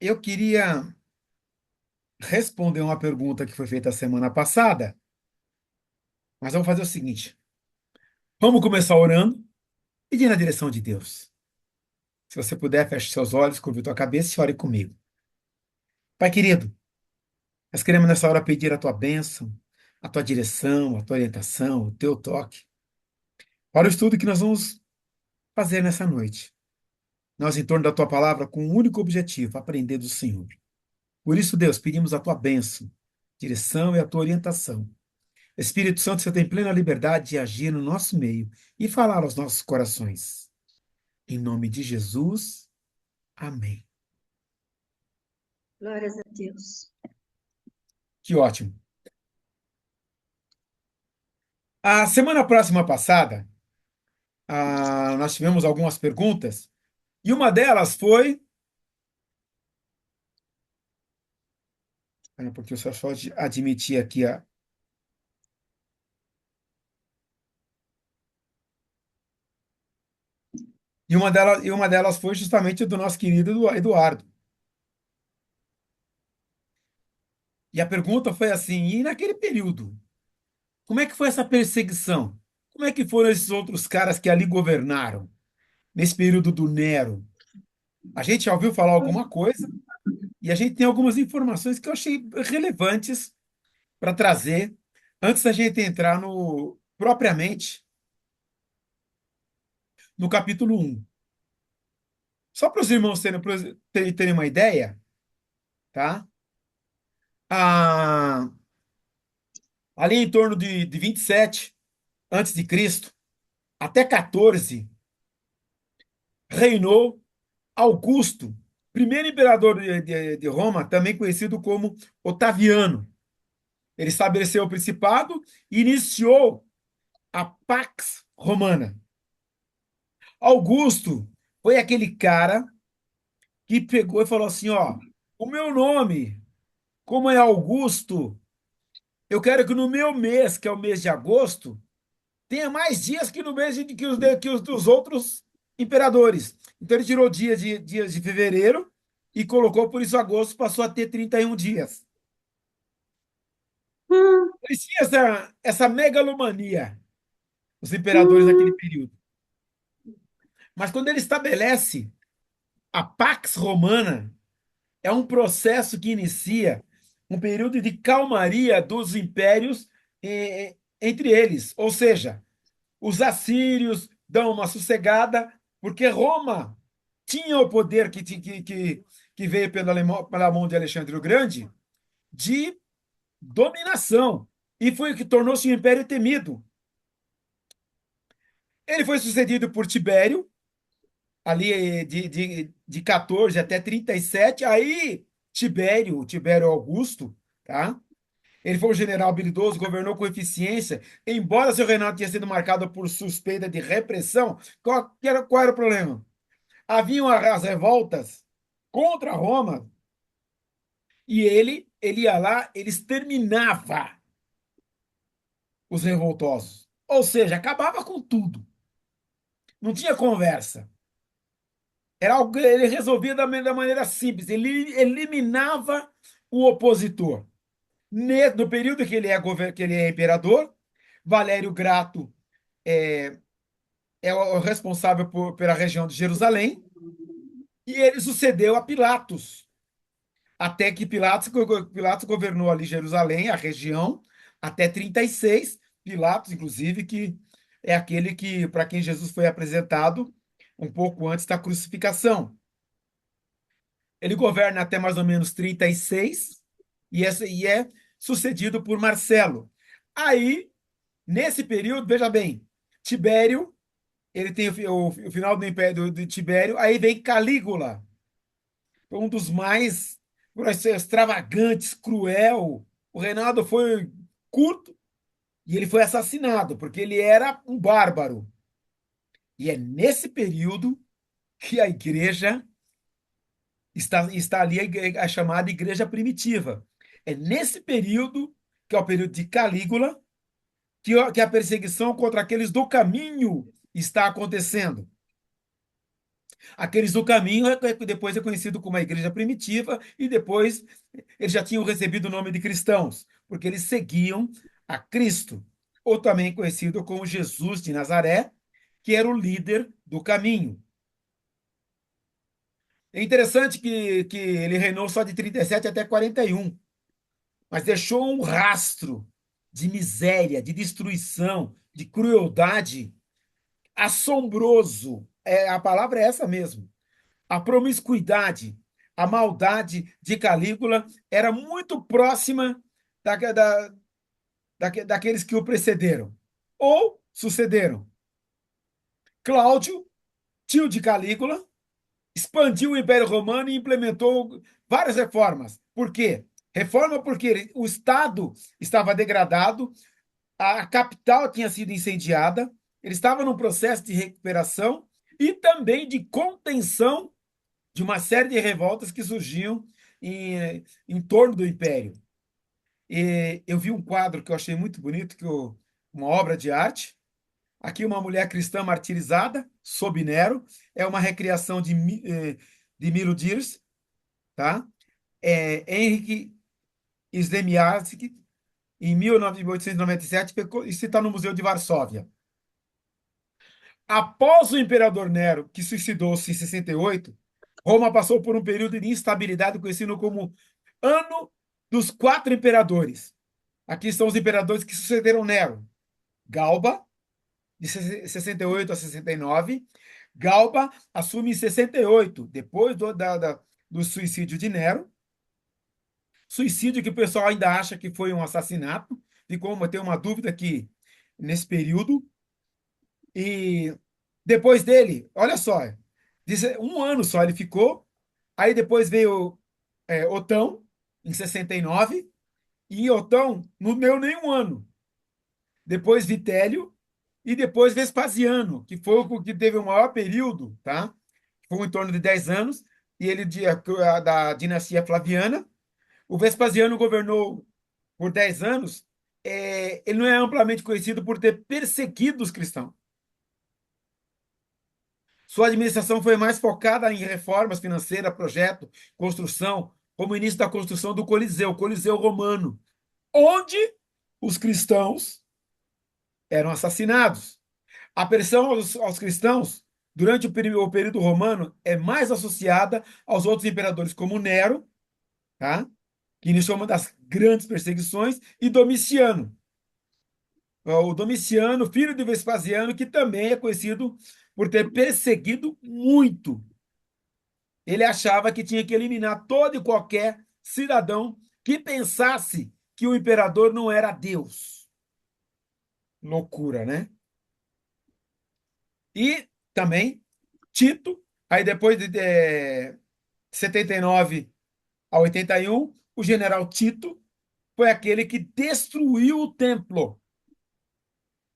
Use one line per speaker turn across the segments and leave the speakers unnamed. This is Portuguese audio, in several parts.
Eu queria responder uma pergunta que foi feita a semana passada, mas vamos fazer o seguinte: vamos começar orando, pedindo na direção de Deus. Se você puder, feche seus olhos, curve tua cabeça e ore comigo. Pai querido, nós queremos nessa hora pedir a tua bênção, a tua direção, a tua orientação, o teu toque, para o estudo que nós vamos fazer nessa noite. Nós, em torno da tua palavra, com um único objetivo: aprender do Senhor. Por isso, Deus, pedimos a tua bênção, direção e a tua orientação. Espírito Santo, você tem plena liberdade de agir no nosso meio e falar aos nossos corações. Em nome de Jesus, amém.
Glórias a Deus.
Que ótimo. A semana próxima passada, nós tivemos algumas perguntas e uma delas foi. Porque eu só admitir aqui a. E uma delas foi justamente do nosso querido Eduardo. E a pergunta foi assim: e naquele período, como é que foi essa perseguição? Como é que foram esses outros caras que ali governaram, nesse período do Nero? A gente já ouviu falar alguma coisa e a gente tem algumas informações que eu achei relevantes para trazer antes da gente entrar no propriamente no capítulo 1. Só para os irmãos terem uma ideia, tá? Ah, ali em torno de 27 antes de Cristo até 14 reinou Augusto, primeiro imperador de Roma, também conhecido como Otaviano. Ele estabeleceu o principado e iniciou a Pax Romana. Augusto foi aquele cara que pegou e falou assim: ó, o meu nome, como é Augusto, eu quero que no meu mês, que é o mês de agosto, tenha mais dias que no mês que os dos outros imperadores. Então ele tirou dias de fevereiro e colocou, por isso agosto passou a ter 31 dias.
Hum,
Eles tinham essa megalomania, os imperadores naquele
hum,
período. Mas quando ele estabelece a Pax Romana, é um processo que inicia um período de calmaria dos impérios entre eles. Ou seja, os assírios dão uma sossegada, porque Roma tinha o poder que veio pela mão de Alexandre o Grande de dominação. E foi o que tornou-se um império temido. Ele foi sucedido por Tibério, ali de 14 até 37. Aí Tibério Augusto, tá? Ele foi um general habilidoso, governou com eficiência, embora seu reinado tenha sido marcado por suspeita de repressão. Qual era o problema? Haviam as revoltas contra Roma e ele ia lá, ele exterminava os revoltosos. Ou seja, acabava com tudo. Não tinha conversa. Era algo que ele resolvia da maneira simples. Ele eliminava o opositor. No período que ele é imperador, Valério Grato é o responsável pela região de Jerusalém, e ele sucedeu a Pilatos, até que Pilatos governou ali Jerusalém, a região, até 36. Pilatos, inclusive, que é aquele que para quem Jesus foi apresentado um pouco antes da crucificação. Ele governa até mais ou menos 36 e é sucedido por Marcelo. Aí, nesse período, veja bem, Tibério, ele tem o final do Império de Tibério, aí vem Calígula, um dos mais extravagantes, cruel. O reinado foi curto e ele foi assassinado, porque ele era um bárbaro. E é nesse período que a igreja está ali, a chamada igreja primitiva. É nesse período, que é o período de Calígula, que a perseguição contra aqueles do caminho está acontecendo. Aqueles do caminho depois é conhecido como a igreja primitiva e depois eles já tinham recebido o nome de cristãos, porque eles seguiam a Cristo, ou também conhecido como Jesus de Nazaré, que era o líder do caminho. É interessante que ele reinou só de 37 até 41, mas deixou um rastro de miséria, de destruição, de crueldade assombroso. A palavra é essa mesmo. A promiscuidade, a maldade de Calígula era muito próxima daqueles que o precederam ou sucederam. Cláudio, tio de Calígula, expandiu o Império Romano e implementou várias reformas. Por quê? Reforma porque o Estado estava degradado, a capital tinha sido incendiada, ele estava num processo de recuperação e também de contenção de uma série de revoltas que surgiam em torno do Império. E eu vi um quadro que eu achei muito bonito, uma obra de arte. Aqui, uma mulher cristã martirizada, sob Nero. É uma recriação de Milo Dirs, tá? Henrique Slemiansky, em 1897, isso está no Museu de Varsóvia. Após o imperador Nero, que suicidou-se em 68, Roma passou por um período de instabilidade conhecido como Ano dos Quatro Imperadores. Aqui estão os imperadores que sucederam Nero. Galba, de 68 a 69. Galba assume em 68, depois do suicídio de Nero. Suicídio que o pessoal ainda acha que foi um assassinato. Tem uma dúvida aqui nesse período. E depois dele, olha só, um ano só ele ficou. Aí depois veio Otão, em 69, e Otão não deu nem um ano. Depois Vitélio e depois Vespasiano, que foi o que teve o maior período, tá? Foi em torno de 10 anos, e ele da dinastia Flaviana. O Vespasiano governou por 10 anos. Ele não é amplamente conhecido por ter perseguido os cristãos. Sua administração foi mais focada em reformas financeiras, projeto, construção, como o início da construção do Coliseu, Coliseu Romano, onde os cristãos eram assassinados. A pressão aos cristãos durante o período romano é mais associada aos outros imperadores, como Nero, tá? Que iniciou uma das grandes perseguições, e Domiciano. O Domiciano, filho de Vespasiano, que também é conhecido por ter perseguido muito. Ele achava que tinha que eliminar todo e qualquer cidadão que pensasse que o imperador não era Deus. Loucura, né? E também Tito, aí depois de 79 a 81, o general Tito foi aquele que destruiu o templo.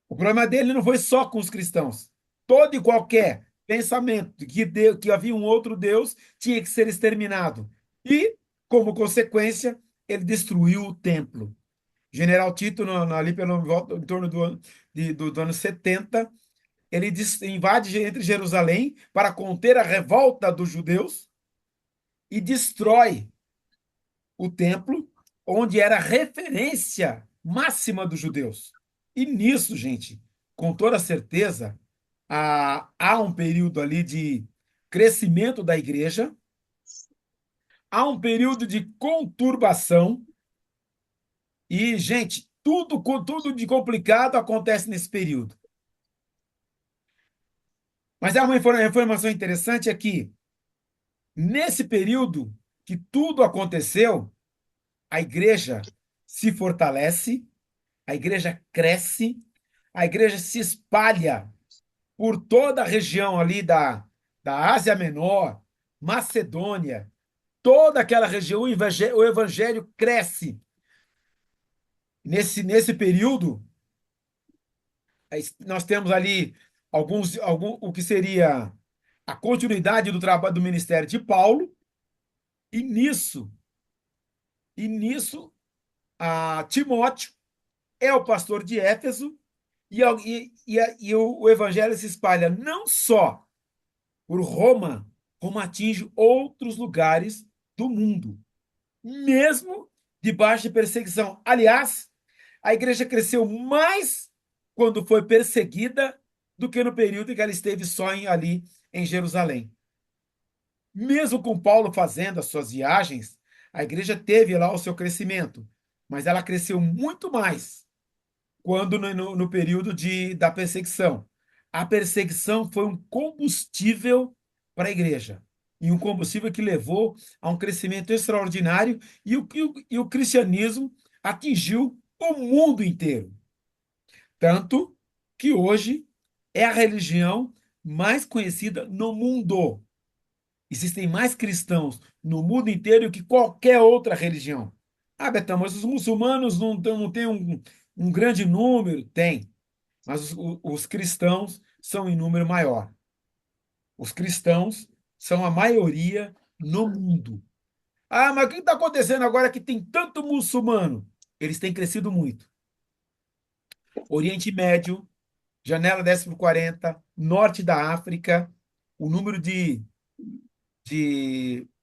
O problema dele não foi só com os cristãos. Todo e qualquer pensamento de que havia um outro Deus tinha que ser exterminado. E, como consequência, ele destruiu o templo. General Tito, ali em torno do ano 70, ele invade entre Jerusalém para conter a revolta dos judeus e destrói o templo, onde era a referência máxima dos judeus. E nisso, gente, com toda certeza, há um período ali de crescimento da igreja, há um período de conturbação, e, gente, tudo de complicado acontece nesse período. Mas há uma informação interessante aqui. Nesse período que tudo aconteceu, a igreja se fortalece, a igreja cresce, a igreja se espalha por toda a região ali da Ásia Menor, Macedônia, toda aquela região, o evangelho cresce. Nesse período, nós temos ali o que seria a continuidade do trabalho do ministério de Paulo, e nisso, Timóteo é o pastor de Éfeso, e o evangelho se espalha não só por Roma, Roma atinge outros lugares do mundo, mesmo debaixo de perseguição. Aliás, a igreja cresceu mais quando foi perseguida do que no período em que ela esteve só ali em Jerusalém. Mesmo com Paulo fazendo as suas viagens, a igreja teve lá o seu crescimento, mas ela cresceu muito mais quando no período da perseguição. A perseguição foi um combustível para a igreja, e um combustível que levou a um crescimento extraordinário, e o cristianismo atingiu o mundo inteiro. Tanto que hoje é a religião mais conhecida no mundo. Existem mais cristãos no mundo inteiro que qualquer outra religião. Ah, Betão, mas os muçulmanos não têm um grande número? Tem, mas os cristãos são em número maior. Os cristãos são a maioria no mundo. Ah, mas o que está acontecendo agora que tem tanto muçulmano? Eles têm crescido muito. Oriente Médio, janela 10 por 40, norte da África, o número de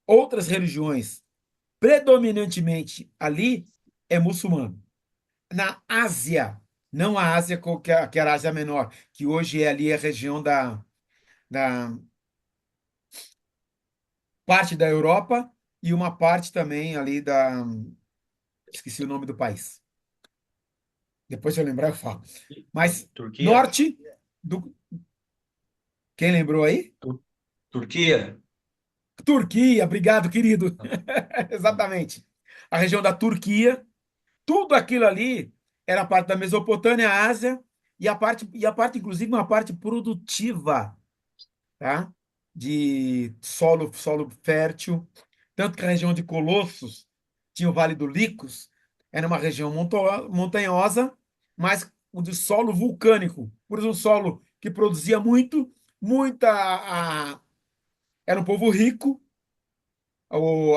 outras religiões predominantemente ali é muçulmano. Na Ásia, não a Ásia, que era a Ásia Menor, que hoje é ali a região da parte da Europa e uma parte também ali esqueci o nome do país. Depois, se eu lembrar, eu falo. Mas
Turquia?
norte do. Quem lembrou aí?
Tu- Turquia?
Turquia, obrigado, querido.
Ah,
Exatamente. A região da Turquia, tudo aquilo ali era parte da Mesopotâmia, Ásia, e a parte, inclusive, uma parte produtiva, tá? De solo fértil. Tanto que a região de Colossos tinha o Vale do Licos, era uma região montanhosa, mas de solo vulcânico. Por isso, um solo que produzia muito, muita. Era um povo rico.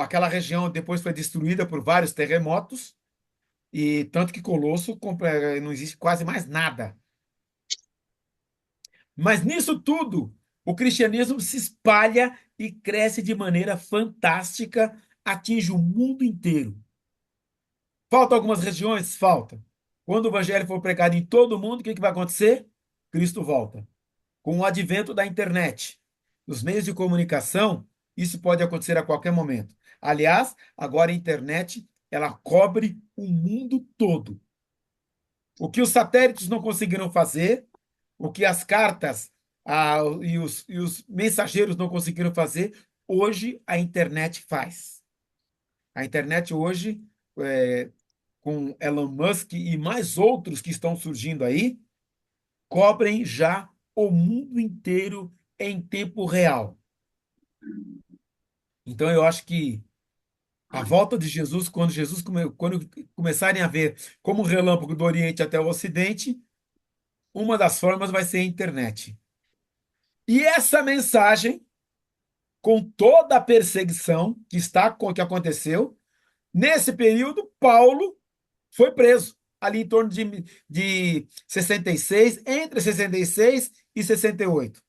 Aquela região depois foi destruída por vários terremotos, e tanto que Colosso não existe quase mais nada. Mas nisso tudo, o cristianismo se espalha e cresce de maneira fantástica, atinge o mundo inteiro. Falta algumas regiões? Falta. Quando o evangelho for pregado em todo o mundo, o que vai acontecer? Cristo volta. Com o advento da internet, dos meios de comunicação, isso pode acontecer a qualquer momento. Aliás, agora a internet, ela cobre o mundo todo. O que os satélites não conseguiram fazer, o que as cartas e os mensageiros não conseguiram fazer, hoje a internet faz. A internet hoje, é, com Elon Musk e mais outros que estão surgindo aí, cobrem já o mundo inteiro em tempo real. Então, eu acho que a volta de Jesus, quando começarem a ver como um relâmpago do Oriente até o Ocidente, uma das formas vai ser a internet. E essa mensagem, com toda a perseguição que aconteceu, nesse período, Paulo foi preso, ali em torno de 66, entre 66 e 68.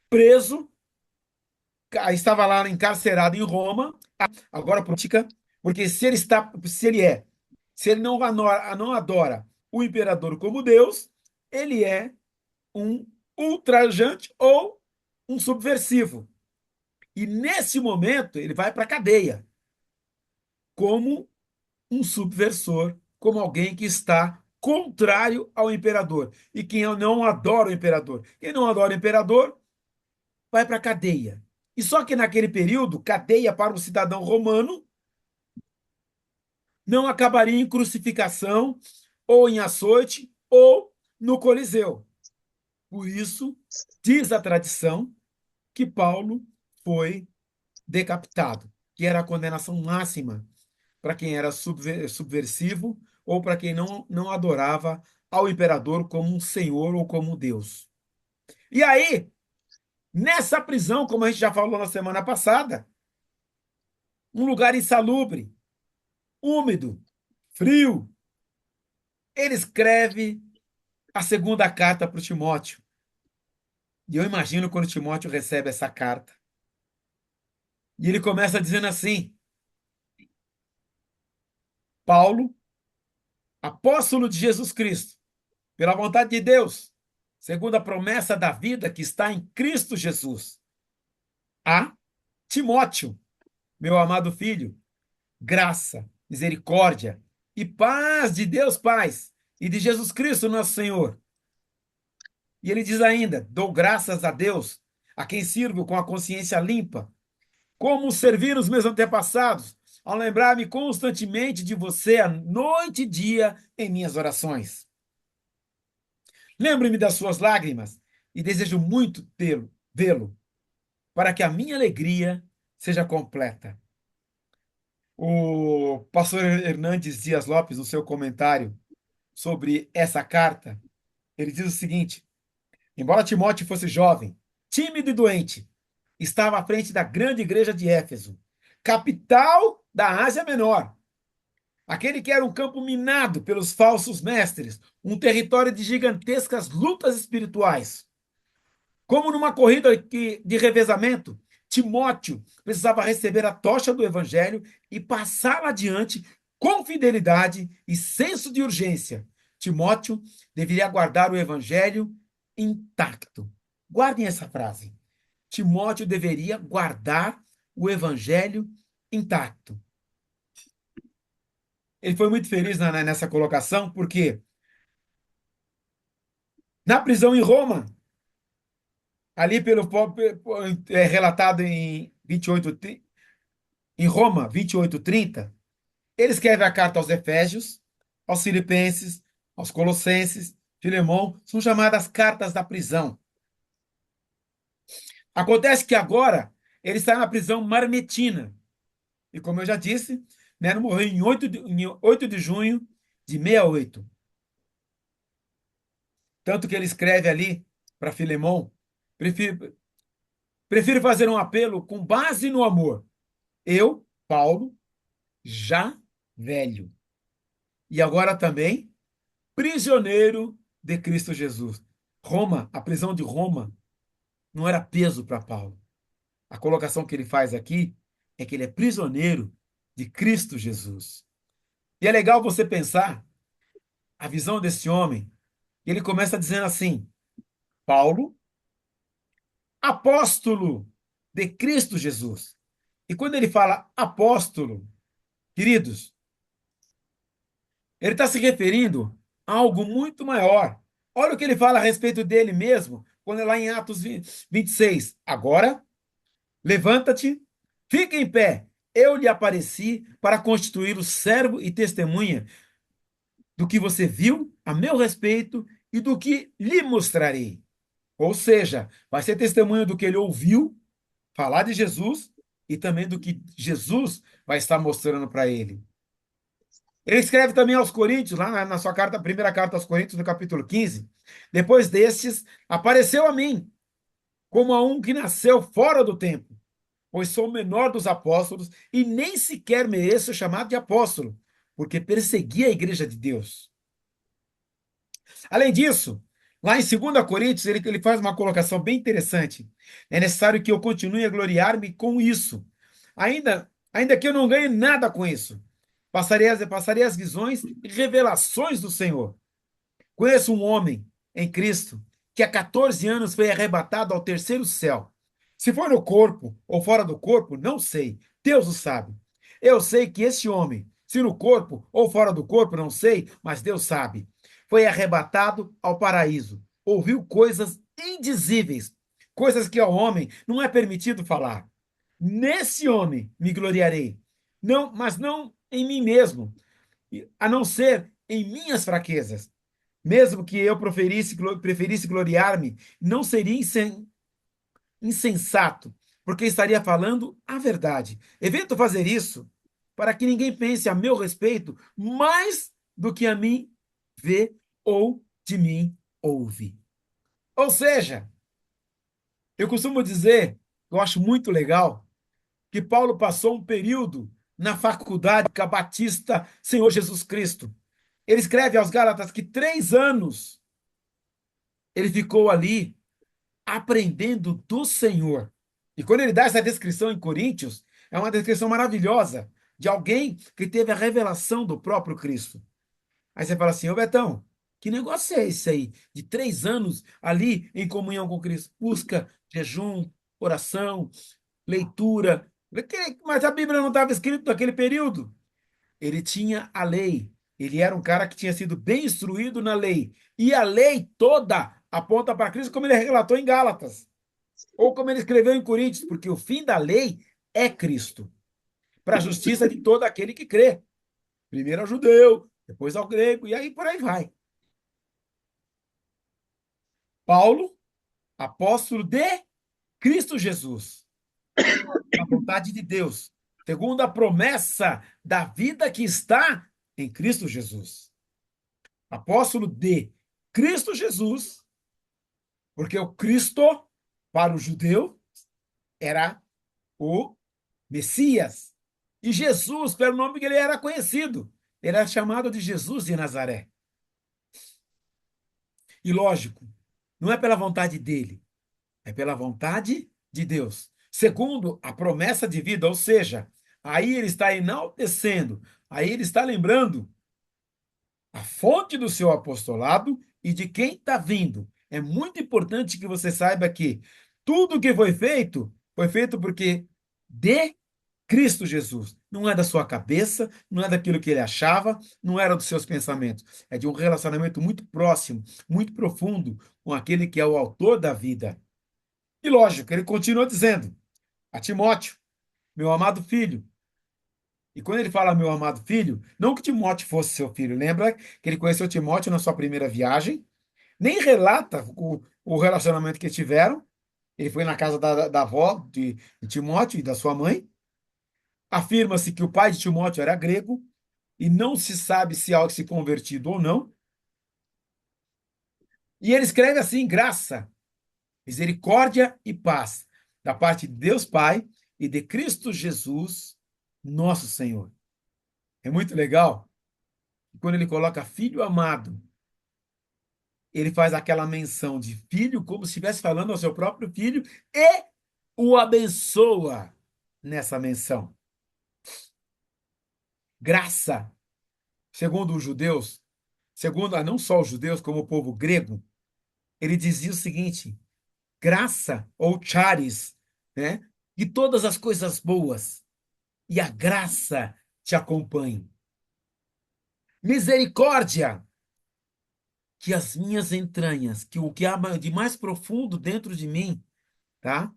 Preso, estava lá encarcerado em Roma, agora política, porque se ele não adora o imperador como Deus, ele é um ultrajante ou um subversivo. E nesse momento ele vai para a cadeia como um subversor, como alguém que está contrário ao imperador. E quem não adora o imperador? Quem não adora o imperador vai para a cadeia. E só que naquele período, cadeia para um cidadão romano não acabaria em crucificação, ou em açoite, ou no Coliseu. Por isso, diz a tradição que Paulo foi decapitado, que era a condenação máxima para quem era subversivo ou para quem não adorava ao imperador como um senhor ou como um Deus. E aí, nessa prisão, como a gente já falou na semana passada, um lugar insalubre, úmido, frio, ele escreve a segunda carta para o Timóteo. E eu imagino quando Timóteo recebe essa carta. E ele começa dizendo assim: Paulo, apóstolo de Jesus Cristo, pela vontade de Deus, segundo a promessa da vida que está em Cristo Jesus. A Timóteo, meu amado filho, graça, misericórdia e paz de Deus Pai e de Jesus Cristo, nosso Senhor. E ele diz ainda: dou graças a Deus, a quem sirvo com a consciência limpa, como servir os meus antepassados, ao lembrar-me constantemente de você a noite e dia em minhas orações. Lembre-me das suas lágrimas e desejo muito vê-lo, para que a minha alegria seja completa. O pastor Hernandes Dias Lopes, no seu comentário sobre essa carta, ele diz o seguinte: embora Timóteo fosse jovem, tímido e doente, estava à frente da grande igreja de Éfeso, capital da Ásia Menor. Aquele que era um campo minado pelos falsos mestres, um território de gigantescas lutas espirituais. Como numa corrida de revezamento, Timóteo precisava receber a tocha do evangelho e passá-la adiante com fidelidade e senso de urgência. Timóteo deveria guardar o evangelho intacto. Guardem essa frase. Timóteo deveria guardar o evangelho intacto. Ele foi muito feliz nessa colocação, porque na prisão em Roma, ali relatado em 28, em Roma, 28:30, ele escreve a carta aos Efésios, aos Filipenses, aos Colossenses, Filemão, são chamadas cartas da prisão. Acontece que agora ele está na prisão marmetina. E como eu já disse, Nero morreu em 8 de junho de 68. Tanto que ele escreve ali para Filemão, prefiro, prefiro fazer um apelo com base no amor. Eu, Paulo, já velho, e agora também prisioneiro de Cristo Jesus. Roma, a prisão de Roma, não era peso para Paulo. A colocação que ele faz aqui é que ele é prisioneiro de Cristo Jesus. E é legal você pensar a visão desse homem. Ele começa dizendo assim: Paulo, apóstolo de Cristo Jesus. E quando ele fala apóstolo, queridos, ele está se referindo a algo muito maior. Olha o que ele fala a respeito dele mesmo, quando é lá em Atos 26. Agora, levanta-te, fica em pé. Eu lhe apareci para constituir o servo e testemunha do que você viu a meu respeito e do que lhe mostrarei. Ou seja, vai ser testemunha do que ele ouviu falar de Jesus e também do que Jesus vai estar mostrando para ele. Ele escreve também aos Coríntios, lá na sua carta, primeira carta aos Coríntios, no capítulo 15. Depois destes, apareceu a mim, como a um que nasceu fora do tempo, pois sou o menor dos apóstolos e nem sequer mereço ser chamado de apóstolo, porque persegui a igreja de Deus. Além disso, lá em 2 Coríntios, ele faz uma colocação bem interessante. É necessário que eu continue a gloriar-me com isso, ainda que eu não ganhe nada com isso. Passarei as visões e revelações do Senhor. Conheço um homem em Cristo que há 14 anos foi arrebatado ao terceiro céu. Se foi no corpo ou fora do corpo, não sei. Deus o sabe. Eu sei que esse homem, se no corpo ou fora do corpo, não sei, mas Deus sabe, foi arrebatado ao paraíso. Ouviu coisas indizíveis, coisas que ao homem não é permitido falar. Nesse homem me gloriarei, não, mas não em mim mesmo, a não ser em minhas fraquezas. Mesmo que eu preferisse gloriar-me, não seria insensato, porque estaria falando a verdade. Evito fazer isso para que ninguém pense a meu respeito mais do que a mim vê ou de mim ouve. Ou seja, eu costumo dizer, eu acho muito legal, que Paulo passou um período na faculdade com a Batista Senhor Jesus Cristo. Ele escreve aos Gálatas que 3 anos ele ficou ali aprendendo do Senhor. E quando ele dá essa descrição em Coríntios, é uma descrição maravilhosa de alguém que teve a revelação do próprio Cristo. Aí você fala assim, ô Betão, que negócio é esse aí? De 3 anos ali em comunhão com Cristo. Busca, jejum, oração, leitura. Mas a Bíblia não estava escrita naquele período. Ele tinha a lei. Ele era um cara que tinha sido bem instruído na lei. E a lei toda aponta para Cristo, como ele relatou em Gálatas. Ou como ele escreveu em Coríntios, porque o fim da lei é Cristo, para a justiça de todo aquele que crê. Primeiro ao judeu, depois ao grego, e aí por aí vai. Paulo, apóstolo de Cristo Jesus, a vontade de Deus, segundo a promessa da vida que está em Cristo Jesus. Apóstolo de Cristo Jesus, porque o Cristo, para o judeu, era o Messias. E Jesus, pelo nome que ele era conhecido, ele era chamado de Jesus de Nazaré. E lógico, não é pela vontade dele, é pela vontade de Deus. Segundo a promessa de vida, ou seja, aí ele está enaltecendo, aí ele está lembrando a fonte do seu apostolado e de quem está vindo. É muito importante que você saiba que tudo que foi feito porque de Cristo Jesus. Não é da sua cabeça, não é daquilo que ele achava, não era dos seus pensamentos. É de um relacionamento muito próximo, muito profundo com aquele que é o autor da vida. E lógico, ele continua dizendo a Timóteo, meu amado filho. E quando ele fala meu amado filho, não que Timóteo fosse seu filho, lembra que ele conheceu Timóteo na sua primeira viagem, nem relata o relacionamento que tiveram. Ele foi na casa da avó de Timóteo e da sua mãe. Afirma-se que o pai de Timóteo era grego e não se sabe se há se convertido ou não. E ele escreve assim: graça, misericórdia e paz da parte de Deus Pai e de Cristo Jesus, nosso Senhor. É muito legal quando ele coloca filho amado, ele faz aquela menção de filho como se estivesse falando ao seu próprio filho e o abençoa nessa menção. Graça, segundo os judeus, segundo não só os judeus, como o povo grego, ele dizia o seguinte: graça ou charis, né? E todas as coisas boas, e a graça te acompanhe. Misericórdia, que as minhas entranhas, que o que há de mais profundo dentro de mim, tá?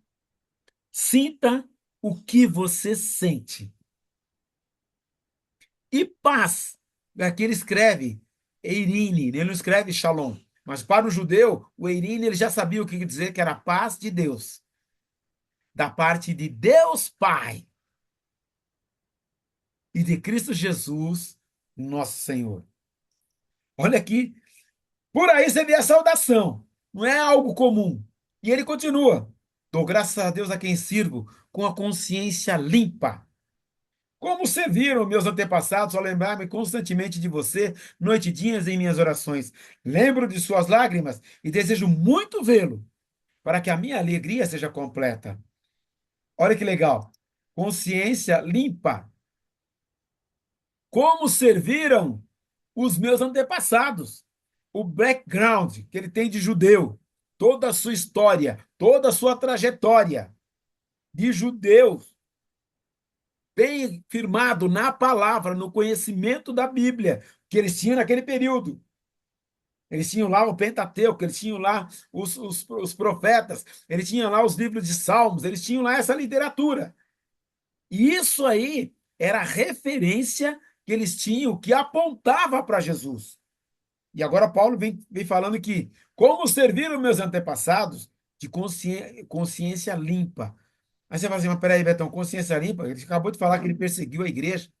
Sinta o que você sente. E paz, aqui ele escreve Eirine, ele não escreve Shalom. Mas para o judeu, o Eirine ele já sabia o que dizer, que era a paz de Deus, da parte de Deus Pai e de Cristo Jesus, nosso Senhor. Olha aqui, por aí você vê a saudação, não é algo comum. E ele continua: dou graças a Deus a quem sirvo com a consciência limpa. Como serviram meus antepassados ao lembrar-me constantemente de você, noite e dias em minhas orações. Lembro de suas lágrimas e desejo muito vê-lo, para que a minha alegria seja completa. Olha que legal. Consciência limpa. Como serviram os meus antepassados? O background que ele tem de judeu, toda a sua história, toda a sua trajetória de judeu, bem firmado na palavra, no conhecimento da Bíblia, que eles tinham naquele período. Eles tinham lá o Pentateuco, eles tinham lá os profetas, eles tinham lá os livros de Salmos, eles tinham lá essa literatura. E isso aí era a referência que eles tinham, que apontava para Jesus. E agora Paulo vem falando que, como serviram meus antepassados, de consciência limpa. Aí você fala assim, mas peraí, Betão, consciência limpa? Ele acabou de falar que ele perseguiu a igreja.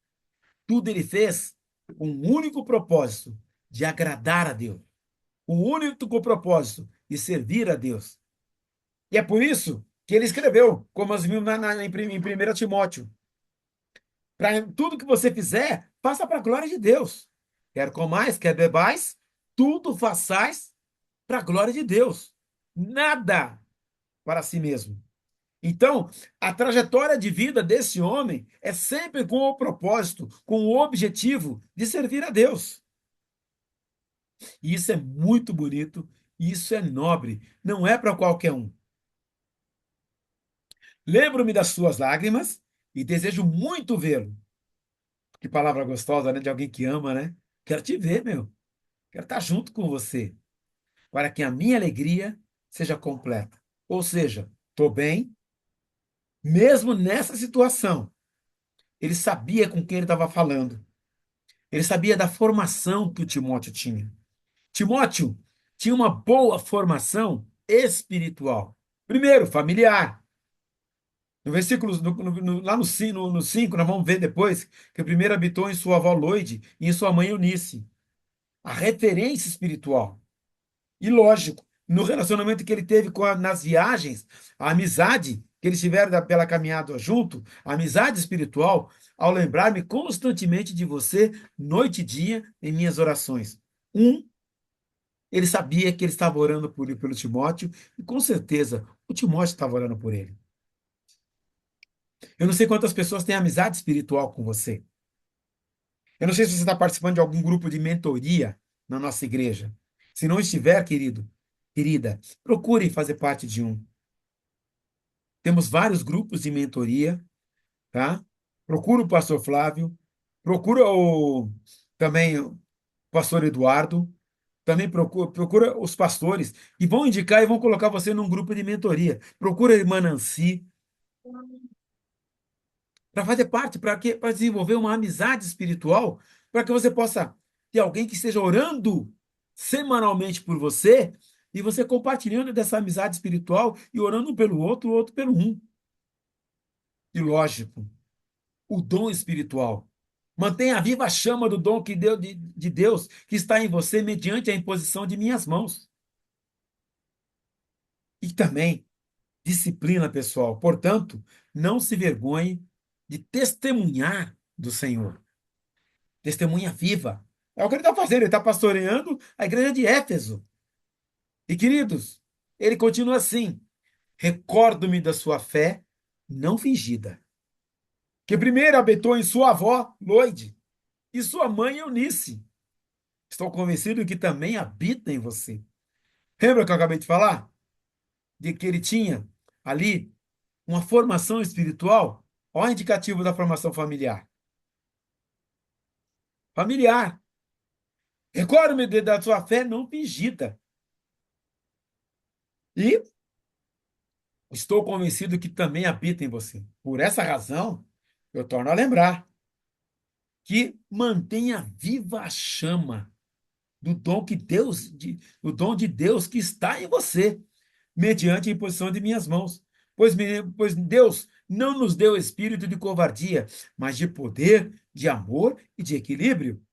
Tudo ele fez com um único propósito, de agradar a Deus. Um único propósito, de servir a Deus. E é por isso que ele escreveu, como nós vimos em 1 Timóteo, para tudo que você fizer, faça para a glória de Deus. Quer comais, quer bebais, tudo façais para a glória de Deus. Nada para si mesmo. Então, a trajetória de vida desse homem é sempre com o propósito, com o objetivo de servir a Deus. E isso é muito bonito, e isso é nobre, não é para qualquer um. Lembro-me das suas lágrimas e desejo muito vê-lo. Que palavra gostosa, né? De alguém que ama, né? Quero te ver, meu. Quero estar junto com você, para que a minha alegria seja completa. Ou seja, estou bem, mesmo nessa situação. Ele sabia com quem ele estava falando. Ele sabia da formação que o Timóteo tinha. Timóteo tinha uma boa formação espiritual. Primeiro, familiar. No versículo, lá no 5, nós vamos ver depois que o primeiro habitou em sua avó Loide e em sua mãe Eunice. A referência espiritual. E lógico, no relacionamento que ele teve nas viagens, a amizade que eles tiveram pela caminhada junto, a amizade espiritual, ao lembrar-me constantemente de você, noite e dia, em minhas orações. Ele sabia que ele estava orando pelo Timóteo, e com certeza o Timóteo estava orando por ele. Eu não sei quantas pessoas têm amizade espiritual com você. Eu não sei se você está participando de algum grupo de mentoria na nossa igreja. Se não estiver, querido, querida, procure fazer parte de um. Temos vários grupos de mentoria, tá? Procura o pastor Flávio, procura também o pastor Eduardo, também procura os pastores e vão indicar e vão colocar você num grupo de mentoria. Procura a irmã Nancy para fazer parte, para desenvolver uma amizade espiritual, para que você possa ter alguém que esteja orando semanalmente por você e você compartilhando dessa amizade espiritual e orando um pelo outro, o outro pelo um. E lógico, o dom espiritual. Mantenha viva a chama do dom de Deus que está em você mediante a imposição de minhas mãos. E também disciplina, pessoal. Portanto, não se vergonhe de testemunhar do Senhor. Testemunha viva. É o que ele está fazendo, ele está pastoreando a igreja de Éfeso. E, queridos, ele continua assim: recordo-me da sua fé não fingida, que primeiro habitou em sua avó, Loide, e sua mãe, Eunice. Estou convencido que também habita em você. Lembra que eu acabei de falar? De que ele tinha ali uma formação espiritual? Olha o indicativo da formação familiar. Familiar. Recordo-me da sua fé não fingida. E estou convencido que também habita em você. Por essa razão, eu torno a lembrar que mantenha viva a chama do dom do dom de Deus que está em você, mediante a imposição de minhas mãos. Pois Deus não nos deu espírito de covardia, mas de poder, de amor e de equilíbrio.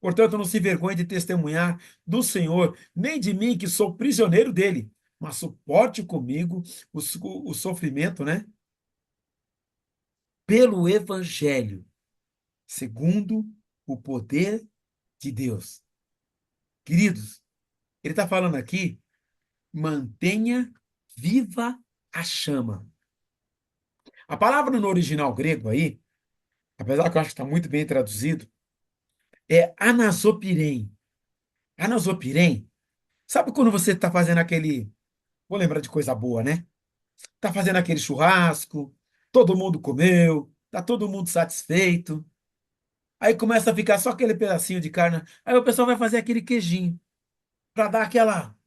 Portanto, não se vergonhe de testemunhar do Senhor, nem de mim, que sou prisioneiro dele, mas suporte comigo o sofrimento, né? Pelo Evangelho, segundo o poder de Deus. Queridos, ele está falando aqui, mantenha viva a chama. A palavra no original grego aí, apesar que eu acho que está muito bem traduzido, é anasopirem. Anasopirem, sabe quando você está fazendo aquele. Vou lembrar de coisa boa, né? Tá fazendo aquele churrasco, todo mundo comeu, tá todo mundo satisfeito. Aí começa a ficar só aquele pedacinho de carne. Aí o pessoal vai fazer aquele queijinho para dar aquela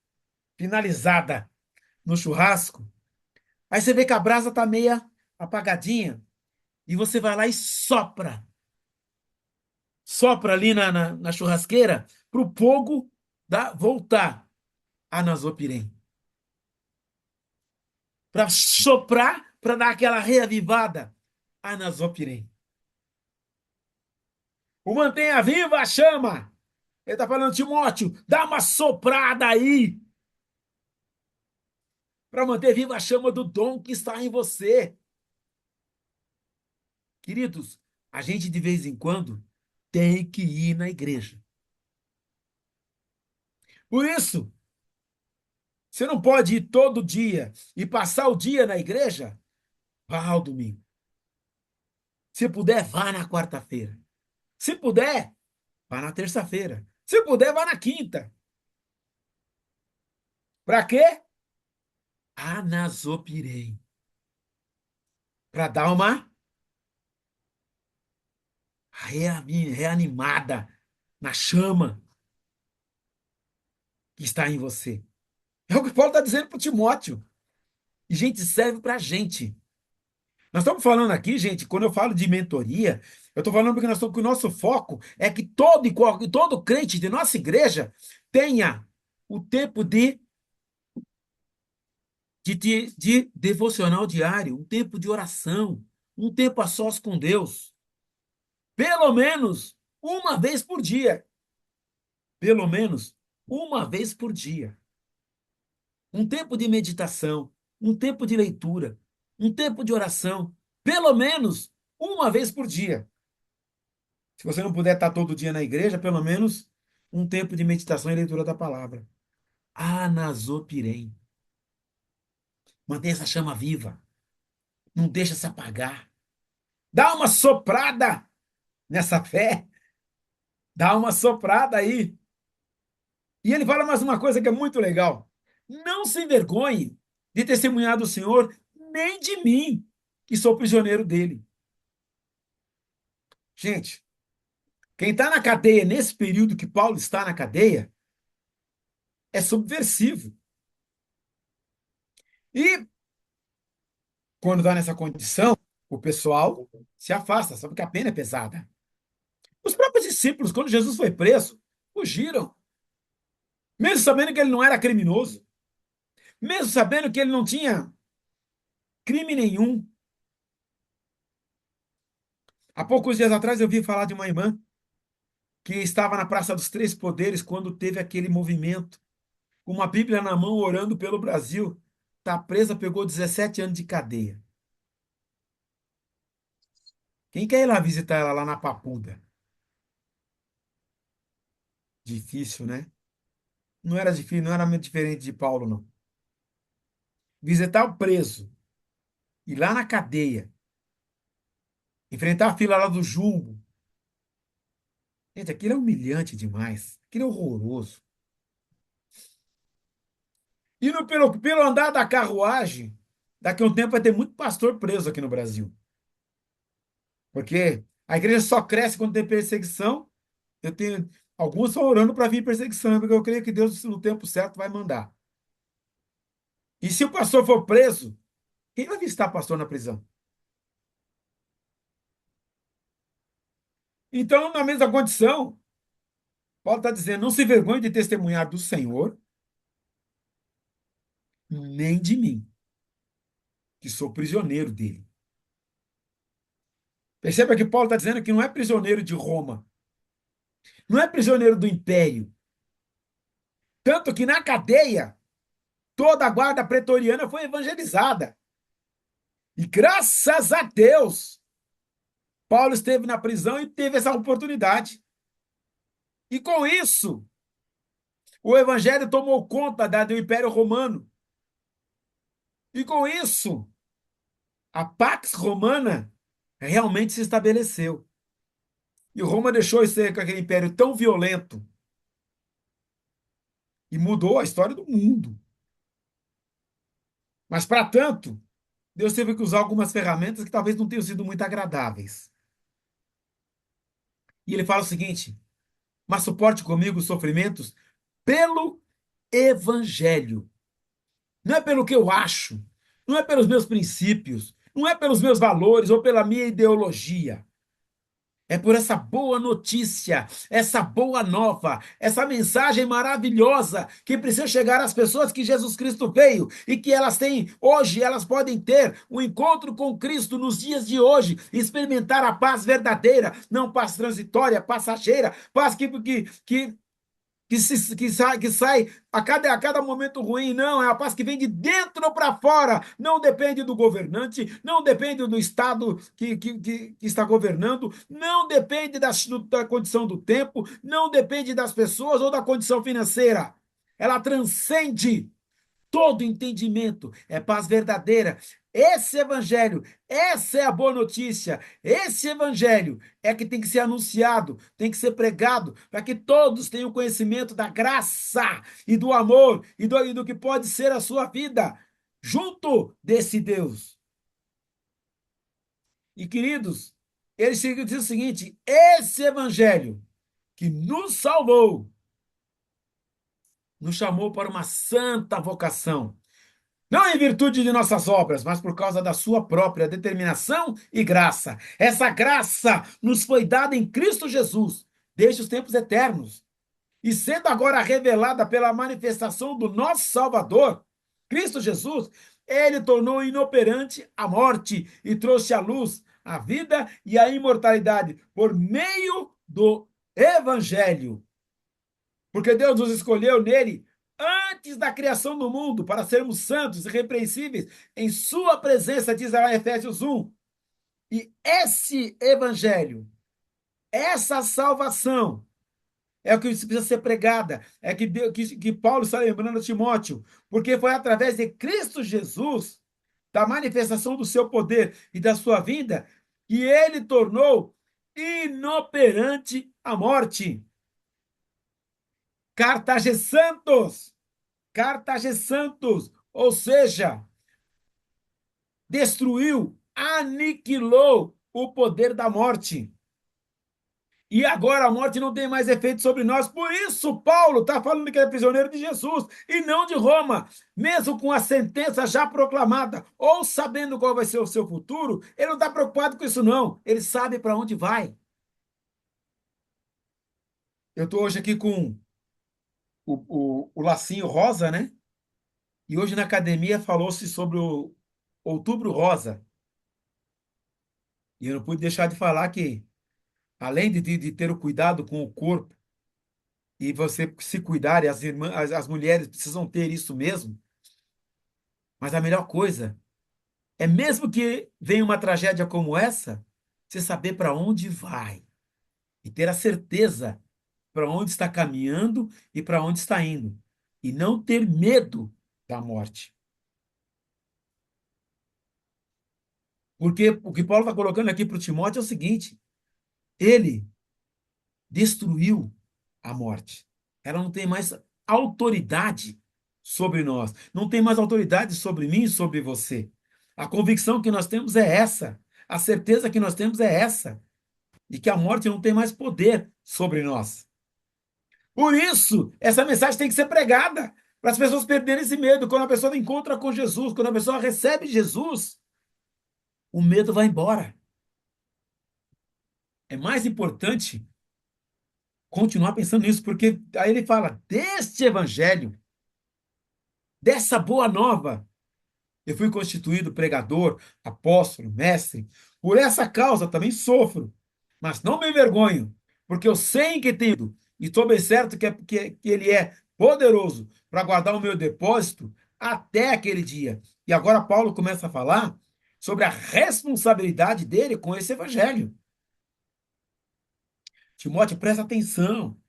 finalizada no churrasco. Aí você vê que a brasa tá meia apagadinha e você vai lá e sopra. Sopra ali na churrasqueira para o fogo voltar a nasopirem. Para soprar, para dar aquela reavivada a nasopirem. O mantenha viva a chama. Ele está falando, Timóteo, dá uma soprada aí para manter viva a chama do dom que está em você. Queridos, a gente de vez em quando tem que ir na igreja. Por isso, Você não pode ir todo dia e passar o dia na igreja? Vá ao domingo. Se puder, vá na quarta-feira. Se puder, vá na terça-feira. Se puder, vá na quinta. Para quê? Anasopirei. Para dar uma reanimada na chama que está em você. É o que Paulo está dizendo para Timóteo. E, gente, serve para a gente. Nós estamos falando aqui, gente, quando eu falo de mentoria, eu estou falando porque que o nosso foco é que todo crente de nossa igreja tenha o tempo de devocional diário, um tempo de oração, um tempo a sós com Deus. Pelo menos uma vez por dia. Pelo menos uma vez por dia. Um tempo de meditação, um tempo de leitura, um tempo de oração. Pelo menos uma vez por dia. Se você não puder estar todo dia na igreja, pelo menos um tempo de meditação e leitura da palavra. Anasopirem. Mantenha essa chama viva. Não deixa se apagar. Dá uma soprada nessa fé. Dá uma soprada aí. E ele fala mais uma coisa que é muito legal. Não se envergonhe de testemunhar do Senhor, nem de mim, que sou prisioneiro dele. Gente, quem está na cadeia nesse período que Paulo está na cadeia é subversivo. E quando está nessa condição, o pessoal se afasta, sabe que a pena é pesada. Os próprios discípulos, quando Jesus foi preso, fugiram, mesmo sabendo que ele não era criminoso, mesmo sabendo que ele não tinha crime nenhum. Há poucos dias atrás eu vi falar de uma irmã que estava na Praça dos Três Poderes quando teve aquele movimento, com uma Bíblia na mão, orando pelo Brasil. Está presa, pegou 17 anos de cadeia. Quem quer ir lá visitar ela lá na Papuda? Difícil, né? Não era difícil, não era muito diferente de Paulo, não. Visitar o preso, ir lá na cadeia, enfrentar a fila lá do Jumbo. Gente, aquilo é humilhante demais. Aquilo é horroroso. E pelo andar da carruagem, daqui a um tempo vai ter muito pastor preso aqui no Brasil. Porque a igreja só cresce quando tem perseguição. Eu tenho alguns estão orando para vir perseguição, porque eu creio que Deus, no tempo certo, vai mandar. E se o pastor for preso, quem vai visitar pastor na prisão? Então, na mesma condição, Paulo está dizendo: não se envergonhe de testemunhar do Senhor, nem de mim, que sou prisioneiro dele. Perceba que Paulo está dizendo que não é prisioneiro de Roma, não é prisioneiro do império. Tanto que na cadeia, toda a guarda pretoriana foi evangelizada. E graças a Deus, Paulo esteve na prisão e teve essa oportunidade. E com isso, o evangelho tomou conta do Império Romano. E com isso, a Pax Romana realmente se estabeleceu. E Roma deixou de ser aquele império tão violento e mudou a história do mundo. Mas, para tanto, Deus teve que usar algumas ferramentas que talvez não tenham sido muito agradáveis. E ele fala o seguinte: mas suporte comigo os sofrimentos pelo Evangelho. Não é pelo que eu acho, não é pelos meus princípios, não é pelos meus valores ou pela minha ideologia. É por essa boa notícia, essa boa nova, essa mensagem maravilhosa que precisa chegar às pessoas que Jesus Cristo veio e que elas têm hoje, elas podem ter um encontro com Cristo nos dias de hoje, experimentar a paz verdadeira, não paz transitória, passageira, paz que sai a cada momento ruim, não, é a paz que vem de dentro para fora, não depende do governante, não depende do Estado que está governando, não depende da condição do tempo, não depende das pessoas ou da condição financeira. Ela transcende todo entendimento, é paz verdadeira. Esse evangelho, essa é a boa notícia. Esse evangelho é que tem que ser anunciado, tem que ser pregado, para que todos tenham conhecimento da graça e do amor e do que pode ser a sua vida junto desse Deus. E queridos, ele chega e diz o seguinte: esse evangelho que nos salvou, nos chamou para uma santa vocação. Não em virtude de nossas obras, mas por causa da sua própria determinação e graça. Essa graça nos foi dada em Cristo Jesus, desde os tempos eternos. E sendo agora revelada pela manifestação do nosso Salvador, Cristo Jesus, ele tornou inoperante a morte e trouxe à luz a vida e a imortalidade por meio do Evangelho. Porque Deus nos escolheu nele antes da criação do mundo para sermos santos e irrepreensíveis em sua presença, diz lá em Efésios 1. E esse evangelho, essa salvação, é o que precisa ser pregada, é que Paulo está lembrando a Timóteo, porque foi através de Cristo Jesus, da manifestação do seu poder e da sua vinda, que ele tornou inoperante a morte. Cartagessantos, Cartagessantos, ou seja, destruiu, aniquilou o poder da morte. E agora a morte não tem mais efeito sobre nós. Por isso, Paulo está falando que é prisioneiro de Jesus e não de Roma. Mesmo com a sentença já proclamada, ou sabendo qual vai ser o seu futuro, ele não está preocupado com isso, não. Ele sabe para onde vai. Eu estou hoje aqui com o lacinho rosa, né? E hoje na academia falou-se sobre o Outubro Rosa. E eu não pude deixar de falar que, além de ter o cuidado com o corpo, e você se cuidar, e as irmãs, as mulheres precisam ter isso mesmo, mas a melhor coisa é, mesmo que venha uma tragédia como essa, você saber para onde vai e ter a certeza para onde está caminhando e para onde está indo, e não ter medo da morte. Porque o que Paulo está colocando aqui para o Timóteo é o seguinte: ele destruiu a morte. Ela não tem mais autoridade sobre nós, não tem mais autoridade sobre mim e sobre você. A convicção que nós temos é essa, a certeza que nós temos é essa, de que a morte não tem mais poder sobre nós. Por isso, essa mensagem tem que ser pregada, para as pessoas perderem esse medo. Quando a pessoa encontra com Jesus, quando a pessoa recebe Jesus, o medo vai embora. É mais importante continuar pensando nisso, porque aí ele fala deste evangelho, dessa boa nova. Eu fui constituído pregador, apóstolo, mestre. Por essa causa também sofro, mas não me envergonho, porque eu sei em que tenho, e estou bem certo que Ele é poderoso para guardar o meu depósito até aquele dia. E agora Paulo começa a falar sobre a responsabilidade dele com esse evangelho. Timóteo, presta atenção.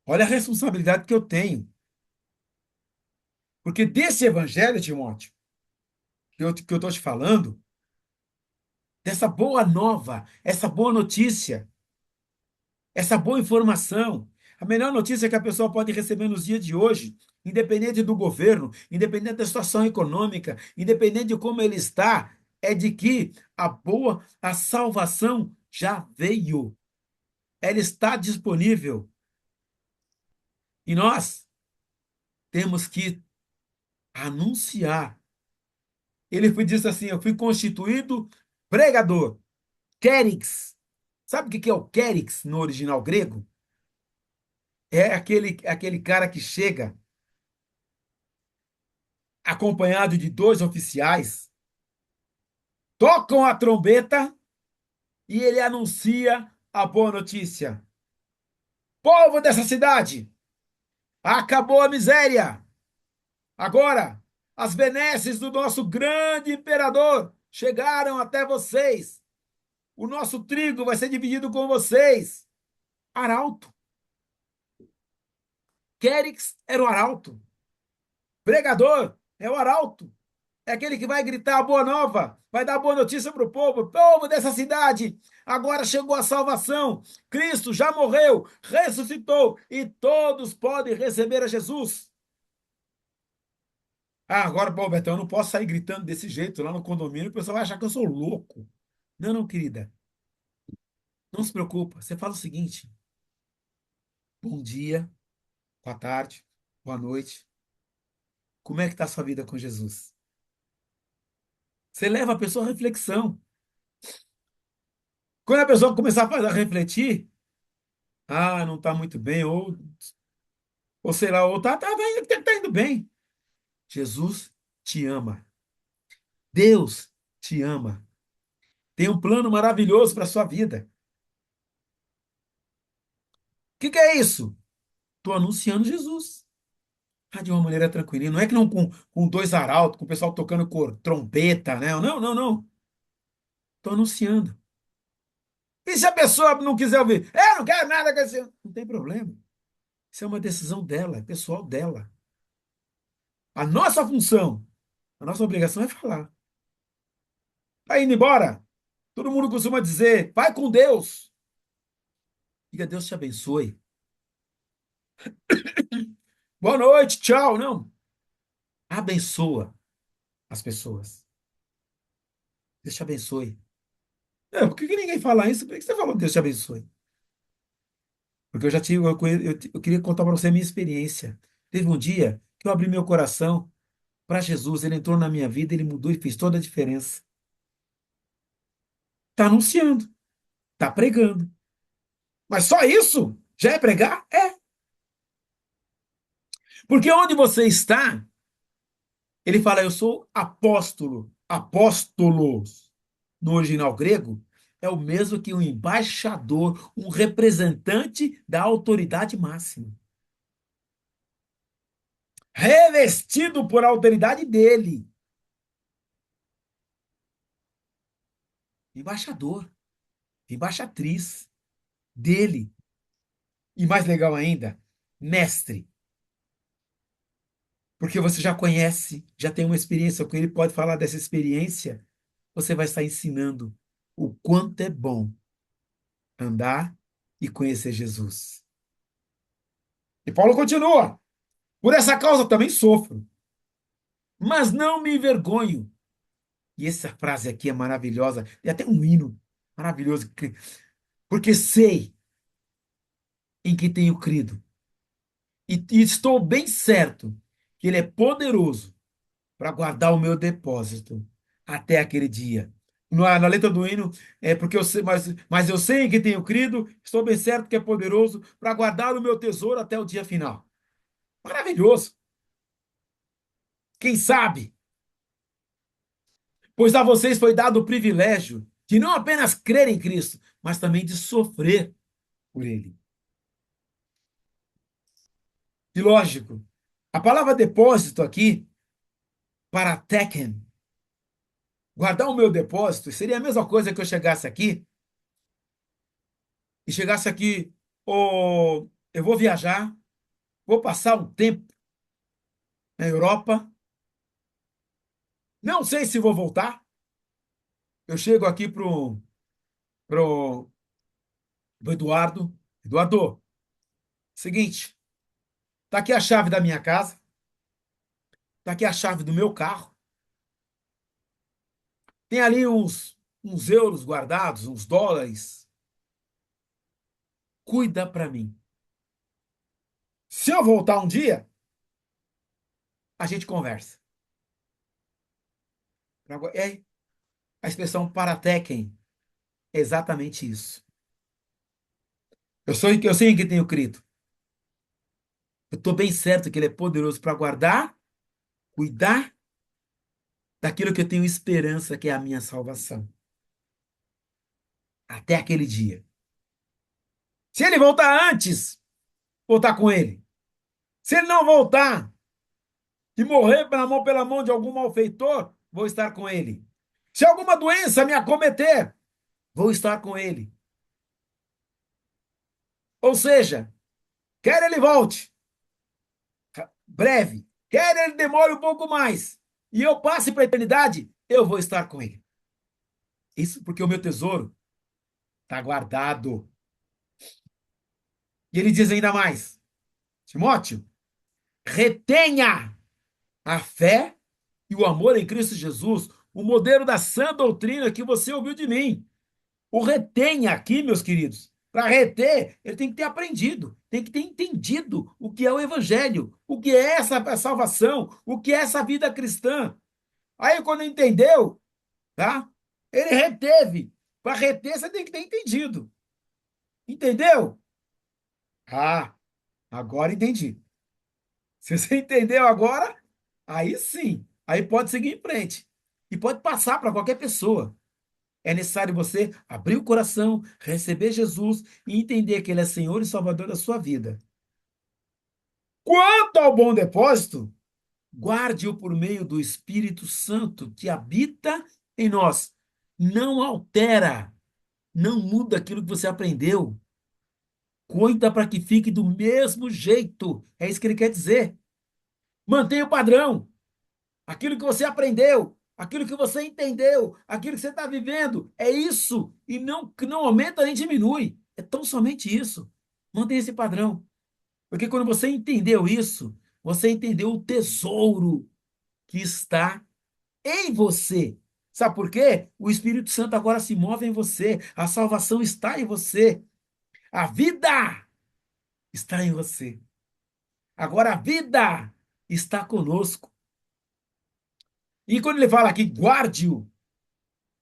Olha a responsabilidade que eu tenho. Porque desse evangelho, Timóteo, que eu estou te falando, dessa boa nova, essa boa notícia, essa boa informação, a melhor notícia que a pessoa pode receber nos dias de hoje, independente do governo, independente da situação econômica, independente de como ele está, é de que a salvação já veio. Ela está disponível. E nós temos que anunciar. Ele disse assim: eu fui constituído pregador. Kérix. Sabe o que é o kérix no original grego? É aquele cara que chega acompanhado de dois oficiais, tocam a trombeta e ele anuncia a boa notícia. Povo dessa cidade, acabou a miséria. Agora, as benesses do nosso grande imperador chegaram até vocês. O nosso trigo vai ser dividido com vocês. Arauto. Querix era o arauto. Pregador é o arauto, é aquele que vai gritar a boa nova, vai dar boa notícia para o povo, povo dessa cidade. Agora chegou a salvação. Cristo já morreu, ressuscitou e todos podem receber a Jesus. Ah, agora, pô, Betão, eu não posso sair gritando desse jeito lá no condomínio, o pessoal vai achar que eu sou louco. Não, não, querida, não se preocupa. Você fala o seguinte: bom dia, boa tarde, boa noite. Como é que está a sua vida com Jesus? Você leva a pessoa à reflexão. Quando a pessoa começar a refletir, ah, não está muito bem, ou sei lá, ou tá indo bem. Jesus te ama. Deus te ama. Tem um plano maravilhoso para a sua vida. O que é isso? Estou anunciando Jesus. Ah, de uma maneira tranquila. Não é que não com dois arautos, com o pessoal tocando trompeta, né? Não, não, não. Estou anunciando. E se a pessoa não quiser ouvir? Eu não quero nada com esse. Não tem problema. Isso é uma decisão dela, é pessoal dela. A nossa função, a nossa obrigação é falar. Tá indo embora? Todo mundo costuma dizer, vai com Deus. Diga, Deus te abençoe. Boa noite, tchau. Não. Abençoa as pessoas. Deus te abençoe. É, por que que ninguém fala isso? Por que você falou Deus te abençoe? Porque eu já tive, eu queria contar para você a minha experiência. Teve um dia que eu abri meu coração para Jesus, ele entrou na minha vida, ele mudou e fez toda a diferença. Está anunciando, está pregando. Mas só isso? Já é pregar? É. Porque onde você está, ele fala, eu sou apóstolo. Apóstolos, no original grego, é o mesmo que um embaixador, um representante da autoridade máxima. Revestido por autoridade dele. Embaixador, embaixatriz dele. E mais legal ainda, mestre. Porque você já conhece, já tem uma experiência com ele, pode falar dessa experiência, você vai estar ensinando o quanto é bom andar e conhecer Jesus. E Paulo continua: por essa causa também sofro, mas não me envergonho. E essa frase aqui é maravilhosa, tem até um hino maravilhoso, porque sei em que tenho crido, e estou bem certo que Ele é poderoso para guardar o meu depósito até aquele dia. Na letra do hino, é porque eu sei, mas eu sei em que tenho crido, estou bem certo que é poderoso para guardar o meu tesouro até o dia final. Maravilhoso. Quem sabe? Pois a vocês foi dado o privilégio de não apenas crer em Cristo, mas também de sofrer por Ele. E lógico, a palavra depósito aqui, para teken, guardar o meu depósito, seria a mesma coisa que eu chegasse aqui e chegasse aqui, eu vou viajar, vou passar um tempo na Europa, não sei se vou voltar. Eu chego aqui pro Eduardo. Eduardo, seguinte, tá aqui a chave da minha casa, tá aqui a chave do meu carro, tem ali uns euros guardados, uns dólares. Cuida para mim. Se eu voltar um dia, a gente conversa. É a expressão paratequem é exatamente isso. Eu sei em que tenho crido. Eu estou bem certo que Ele é poderoso para guardar, cuidar daquilo que eu tenho esperança, que é a minha salvação. Até aquele dia. Se Ele voltar antes, vou estar com Ele. Se Ele não voltar e morrer pela mão de algum malfeitor, vou estar com Ele. Se alguma doença me acometer, vou estar com Ele. Ou seja, quer Ele volte breve, Quer ele demore um pouco mais e eu passe para a eternidade, eu vou estar com ele. Isso porque o meu tesouro está guardado. E ele diz ainda mais: Timóteo, retenha a fé e o amor em Cristo Jesus, o modelo da sã doutrina que você ouviu de mim. O retenha aqui, meus queridos. Para reter, ele tem que ter aprendido, tem que ter entendido o que é o evangelho, o que é essa salvação, o que é essa vida cristã. Aí, quando entendeu, tá? Ele reteve. Para reter, você tem que ter entendido. Entendeu? Ah, agora entendi. Se você entendeu agora, aí sim. Aí pode seguir em frente. E pode passar para qualquer pessoa. É necessário você abrir o coração, receber Jesus e entender que Ele é Senhor e Salvador da sua vida. Quanto ao bom depósito, guarde-o por meio do Espírito Santo que habita em nós. Não altera, não muda aquilo que você aprendeu. Cuida para que fique do mesmo jeito. É isso que ele quer dizer. Mantenha o padrão. Aquilo que você aprendeu, aquilo que você entendeu, aquilo que você está vivendo, é isso. E não, que não aumenta nem diminui. É tão somente isso. Mantenha esse padrão. Porque quando você entendeu isso, você entendeu o tesouro que está em você. Sabe por quê? O Espírito Santo agora se move em você. A salvação está em você. A vida está em você. Agora a vida está conosco. E quando ele fala aqui, guarde-o,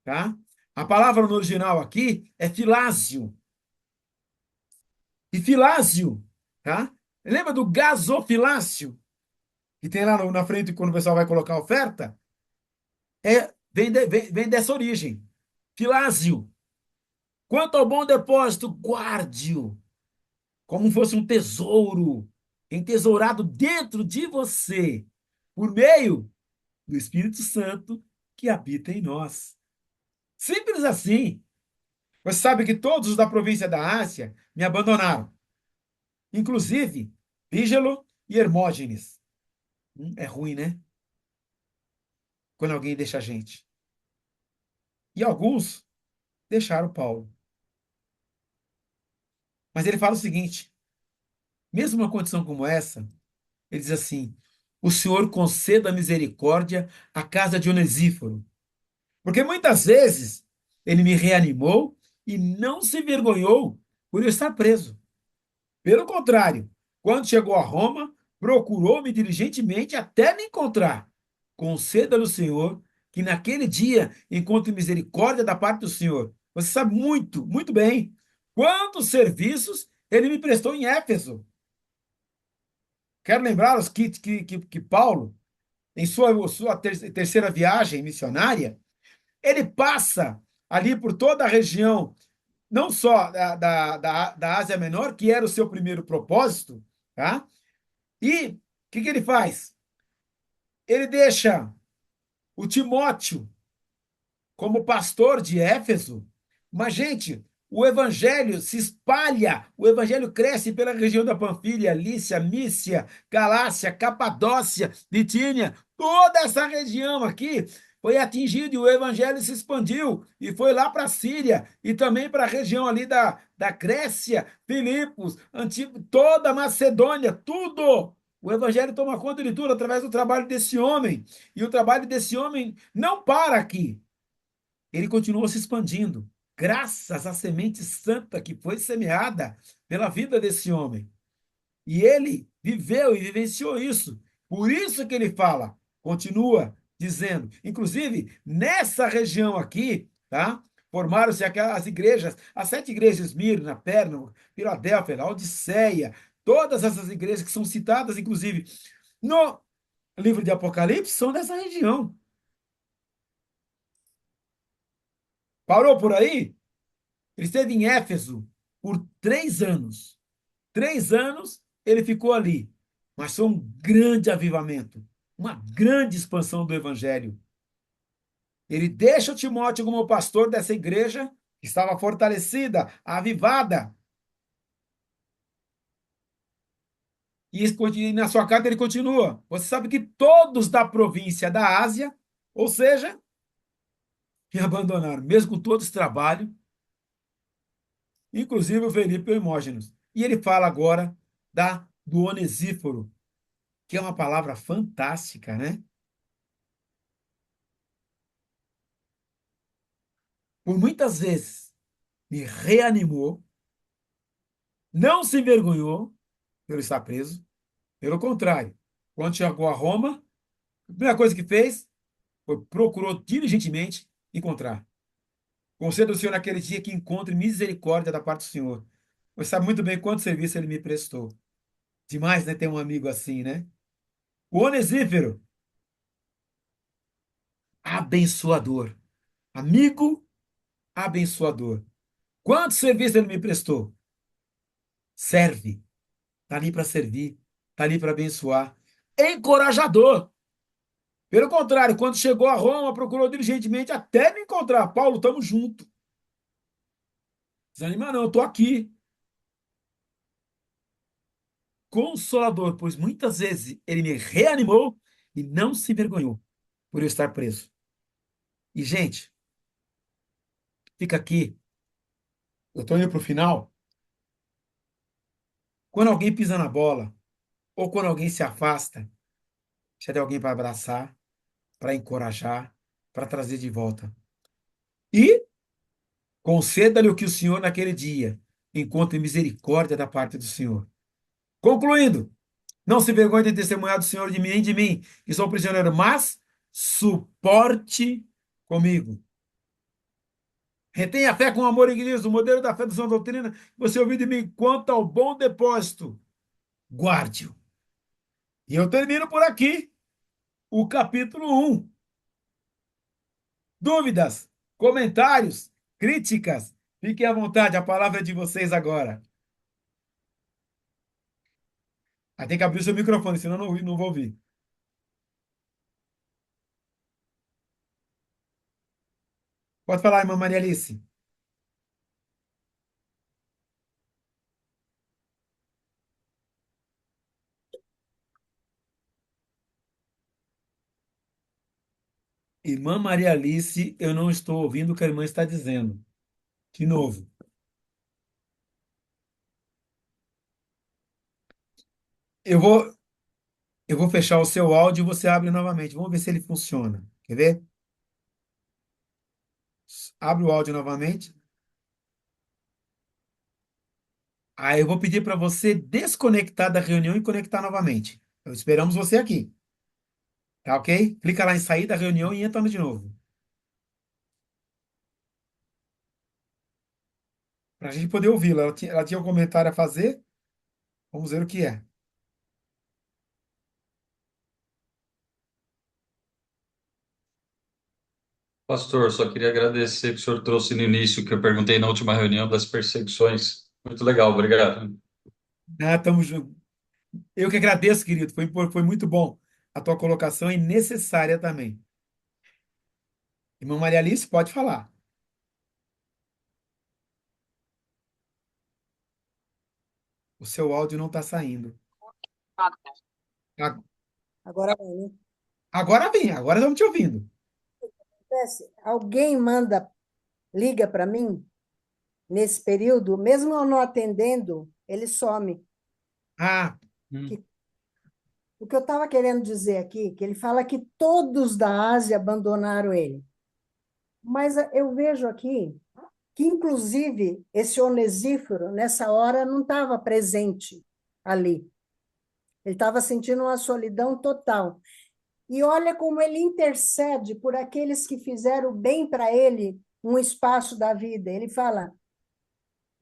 tá? A palavra no original aqui é filásio. E filásio, tá? Lembra do gasofilácio, que tem lá na frente quando o pessoal vai colocar a oferta? Vem dessa origem. Filásio. Quanto ao bom depósito, guarde-o como fosse um tesouro entesourado dentro de você, por meio do Espírito Santo que habita em nós. Simples assim. Você sabe que todos os da província da Ásia me abandonaram, inclusive Fígelo e Hermógenes. É ruim, né? Quando alguém deixa a gente. E alguns deixaram Paulo. Mas ele fala o seguinte: mesmo numa condição como essa, ele diz assim: o Senhor conceda misericórdia à casa de Onesíforo. Porque muitas vezes ele me reanimou e não se envergonhou por eu estar preso. Pelo contrário, quando chegou a Roma, procurou-me diligentemente até me encontrar. Conceda-lhe o Senhor que naquele dia encontre misericórdia da parte do Senhor. Você sabe muito, muito bem, quantos serviços ele me prestou em Éfeso. Quero lembrá-los que Paulo, em sua terceira viagem missionária, ele passa ali por toda a região, não só da Ásia Menor, que era o seu primeiro propósito, tá? E o que ele faz? Ele deixa o Timóteo como pastor de Éfeso, mas, gente, o evangelho se espalha, o evangelho cresce pela região da Panfilha, Lícia, Mícia, Galácia, Capadócia, Bitínia, toda essa região aqui foi atingida e o evangelho se expandiu e foi lá para a Síria e também para a região ali da Grécia, Filipos, toda a Macedônia, tudo. O evangelho toma conta de tudo através do trabalho desse homem. E o trabalho desse homem não para aqui. Ele continuou se expandindo, graças à semente santa que foi semeada pela vida desse homem. E ele viveu e vivenciou isso. Por isso que ele fala, continua dizendo, inclusive nessa região aqui, tá? Formaram-se aquelas igrejas, as 7 igrejas, Esmirna, Pérgamo, Filadélfia, Laodiceia, todas essas igrejas que são citadas, inclusive, no livro de Apocalipse, são dessa região. Parou por aí? Ele esteve em Éfeso por 3 anos. 3 anos ele ficou ali. Mas foi um grande avivamento, uma grande expansão do evangelho. Ele deixa o Timóteo como pastor dessa igreja, que estava fortalecida, avivada. E na sua carta ele continua. Você sabe que todos da província da Ásia, ou seja, me abandonaram, mesmo com todo esse trabalho, inclusive o Felipe Hermógenes. E ele fala agora do Onesíforo, que é uma palavra fantástica, né? Por muitas vezes me reanimou, não se envergonhou por estar preso. Pelo contrário, quando chegou a Roma, a primeira coisa que fez foi procurou diligentemente encontrar. Concedo ao Senhor naquele dia que encontre misericórdia da parte do Senhor. Você sabe muito bem quanto serviço ele me prestou. Demais, né? Ter um amigo assim, né? O Onesífero, abençoador. Amigo abençoador. Quanto serviço ele me prestou? Serve. Está ali para servir. Está ali para abençoar. Encorajador. Pelo contrário, quando chegou a Roma, procurou diligentemente até me encontrar. Paulo, estamos juntos. Desanima não, eu estou aqui. Consolador, pois muitas vezes ele me reanimou e não se envergonhou por eu estar preso. E, gente, fica aqui. Eu estou indo para o final. Quando alguém pisa na bola, ou quando alguém se afasta, você tem alguém para abraçar, para encorajar, para trazer de volta. E conceda-lhe o que o Senhor naquele dia encontre misericórdia da parte do Senhor. Concluindo, não se vergonhe de testemunhar do Senhor de mim, nem de mim, que sou prisioneiro, mas suporte comigo. Retenha a fé com amor e igreja, o modelo da fé da sua doutrina, que você ouviu de mim, quanto ao bom depósito, guarde-o. E eu termino por aqui o capítulo 1. Dúvidas, comentários, críticas, fiquem à vontade, a palavra é de vocês agora. Ah, tem que abrir o seu microfone, senão não vou ouvir. Pode falar, irmã Maria Alice. Irmã Maria Alice, eu não estou ouvindo o que a irmã está dizendo. De novo. Eu vou, eu vou fechar o seu áudio e você abre novamente. Vamos ver se ele funciona. Quer ver? Abre o áudio novamente. Aí eu vou pedir para você desconectar da reunião e conectar novamente. Esperamos você aqui. Tá ok? Clica lá em sair da reunião e entra de novo. Para a gente poder ouvi-la. Ela tinha um comentário a fazer. Vamos ver o que é.
Pastor, só queria agradecer que o senhor trouxe no início, que eu perguntei na última reunião das perseguições. Muito legal, obrigado.
Ah, tamo junto. Eu que agradeço, querido. Foi muito bom. A tua colocação é necessária também. Irmã Maria Alice, pode falar. O seu áudio não está saindo. A-
Agora, né?
Agora vem, agora estamos te ouvindo.
Acontece, alguém manda, liga para mim nesse período, mesmo eu não atendendo, ele some.
Ah,
Que, o que eu estava querendo dizer aqui, que ele fala que todos da Ásia abandonaram ele. Mas eu vejo aqui que, inclusive, esse Onesíforo, nessa hora, não estava presente ali. Ele estava sentindo uma solidão total. E olha como ele intercede por aqueles que fizeram bem para ele um espaço da vida. Ele fala,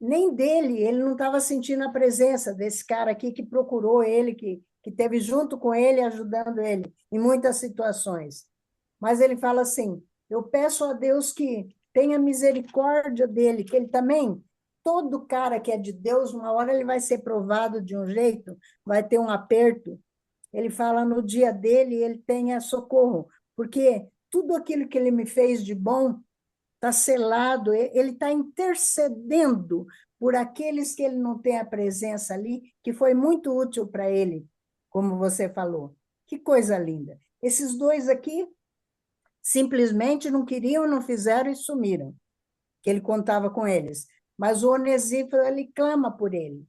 nem dele, ele não estava sentindo a presença desse cara aqui que procurou ele, que teve junto com ele, ajudando ele em muitas situações. Mas ele fala assim: eu peço a Deus que tenha misericórdia dele, que ele também, todo cara que é de Deus, uma hora ele vai ser provado de um jeito, vai ter um aperto. Ele fala no dia dele, ele tenha socorro, porque tudo aquilo que ele me fez de bom está selado, ele está intercedendo por aqueles que ele não tem a presença ali, que foi muito útil para ele, como você falou. Que coisa linda. Esses dois aqui simplesmente não queriam, não fizeram e sumiram, que ele contava com eles. Mas o Onesíforo, ele clama por ele.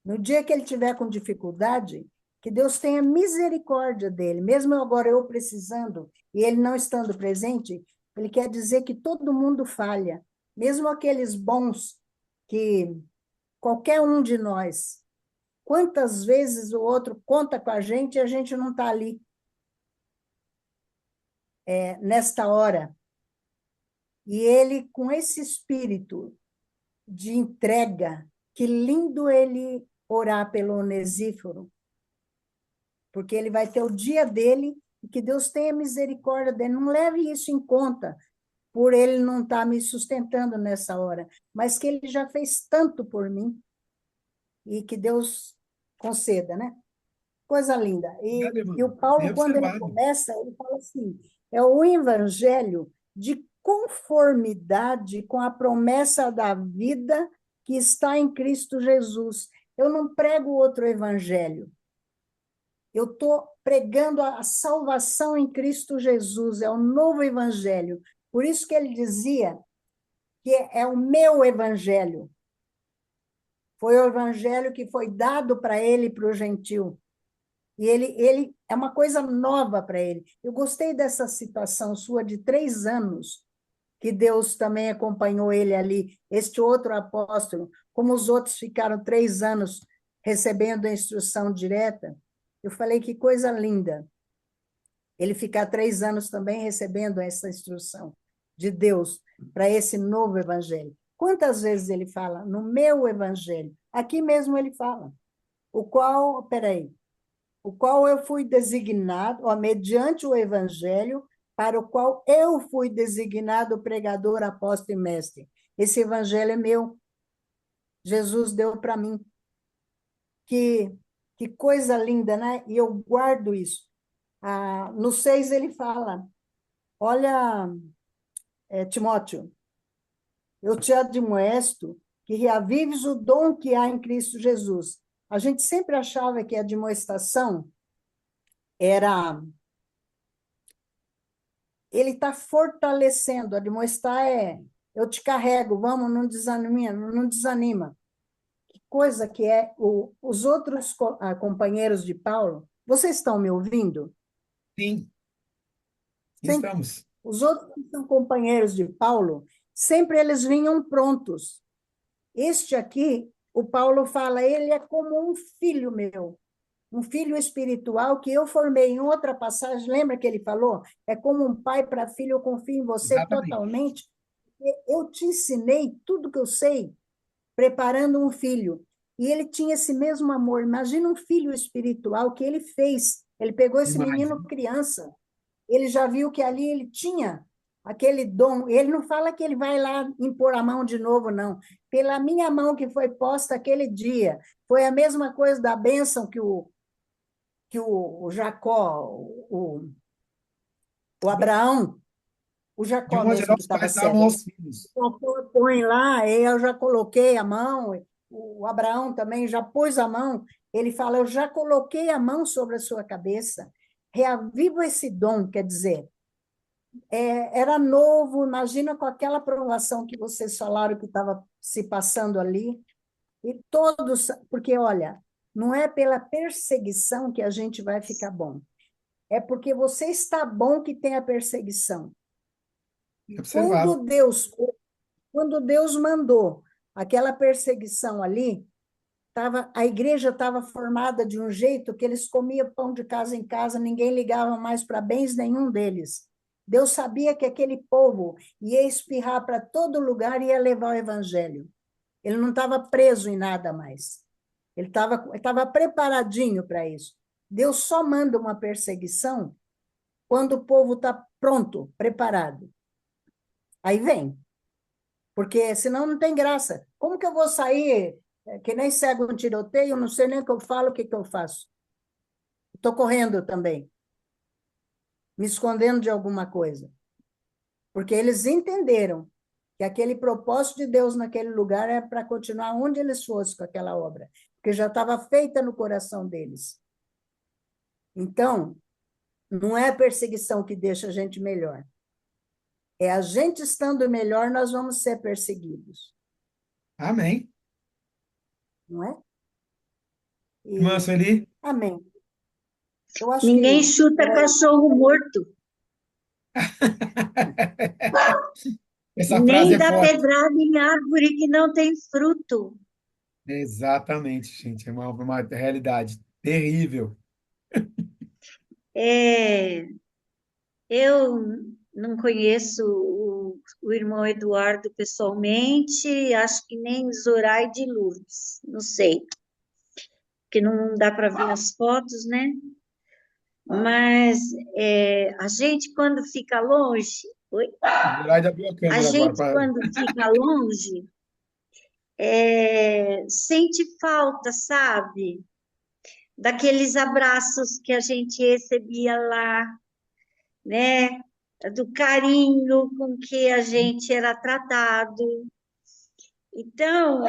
No dia que ele tiver com dificuldade, que Deus tenha misericórdia dele, mesmo agora eu precisando e ele não estando presente, ele quer dizer que todo mundo falha, mesmo aqueles bons que qualquer um de nós, quantas vezes o outro conta com a gente e a gente não está ali, nesta hora. E ele, com esse espírito de entrega, que lindo ele orar pelo Onesíforo, porque ele vai ter o dia dele e que Deus tenha misericórdia dele. Não leve isso em conta por ele não estar me sustentando nessa hora, mas que ele já fez tanto por mim e que Deus conceda, né? Coisa linda.
Obrigado,
E
irmão.
o
Bem
Paulo, quando ele
observado.
começa, ele fala assim, é o evangelho de conformidade com a promessa da vida que está em Cristo Jesus. Eu não prego outro evangelho. Eu estou pregando a salvação em Cristo Jesus, é o novo evangelho. Por isso que ele dizia que é o meu evangelho. Foi o evangelho que foi dado para ele e para o gentil. E ele é uma coisa nova para ele. Eu gostei dessa situação sua de 3 anos, que Deus também acompanhou ele ali, este outro apóstolo, como os outros ficaram 3 anos recebendo a instrução direta. Eu falei que coisa linda. Ele ficar 3 anos também recebendo essa instrução de Deus para esse novo evangelho. Quantas vezes ele fala no meu evangelho? Aqui mesmo ele fala, o qual eu fui designado, ó, mediante o evangelho, para o qual eu fui designado pregador, apóstolo e mestre. Esse evangelho é meu, Jesus deu para mim. Que coisa linda, né? E eu guardo isso. No 6 ele fala, olha, Timóteo, eu te admoesto que reavives o dom que há em Cristo Jesus. A gente sempre achava que a admoestação era... Ele está fortalecendo, admoestar eu te carrego, vamos, não desanima, não desanima. Que coisa que é os outros companheiros de Paulo, vocês estão me ouvindo?
Sim, sim,
Sim.
estamos.
Os outros que são companheiros de Paulo, sempre eles vinham prontos. Este aqui, o Paulo fala, ele é como um filho meu, um filho espiritual que eu formei em outra passagem, lembra que ele falou? É como um pai para filho, eu confio em você
Exatamente.
totalmente. Eu te ensinei tudo que eu sei, preparando um filho. E ele tinha esse mesmo amor. Imagina um filho espiritual que ele fez. Ele pegou esse
Demais,
menino
hein?
criança, ele já viu que ali ele tinha aquele dom. Ele não fala que ele vai lá impor a mão de novo, não. Pela minha mão que foi posta aquele dia, foi a mesma coisa da bênção que o Jacó, o Abraão, o
De
Jacó
modo
mesmo
geral,
que
os
estava
pais davam
cego.
aos filhos.
Põe lá, eu já coloquei a mão, o Abraão também já pôs a mão, ele fala, eu já coloquei a mão sobre a sua cabeça, reavivo esse dom, quer dizer, era novo, imagina com aquela provação que vocês falaram que estava se passando ali, e todos, porque olha, não é pela perseguição que a gente vai ficar bom, é porque você está bom que tem a perseguição.
Bem observado.
Quando Deus mandou aquela perseguição ali, a igreja estava formada de um jeito que eles comiam pão de casa em casa, ninguém ligava mais para bens nenhum deles. Deus sabia que aquele povo ia espirrar para todo lugar e ia levar o evangelho. Ele não estava preso em nada mais. Ele estava preparadinho para isso. Deus só manda uma perseguição quando o povo está pronto, preparado. Aí vem. Porque senão não tem graça. Como que eu vou sair que nem cego no tiroteio, não sei nem o que eu falo, o que eu faço? Estou correndo também, me escondendo de alguma coisa. porque eles entenderam que aquele propósito de Deus naquele lugar é para continuar onde eles fossem com aquela obra, porque já estava feita no coração deles. Então, não é a perseguição que deixa a gente melhor. É a gente estando melhor, nós vamos ser perseguidos,
Amém.
não é?
Irmã
E,
Sueli,
amém. Eu acho
Ninguém
que
chuta
por aí.
cachorro morto,
essa frase
nem
é
dá
forte.
pedrada em árvore que não tem fruto.
Exatamente, gente. É uma realidade terrível.
É, eu não conheço o irmão Eduardo pessoalmente, acho que nem Zoraide e Lourdes, não sei, porque não dá para ver as fotos, né? Mas a gente, quando fica longe, oi?
Zoraide abriu a
A
câmera agora.
gente, quando fica longe, sente falta, sabe? Daqueles abraços que a gente recebia lá, né? Do carinho com que a gente era tratado. Então,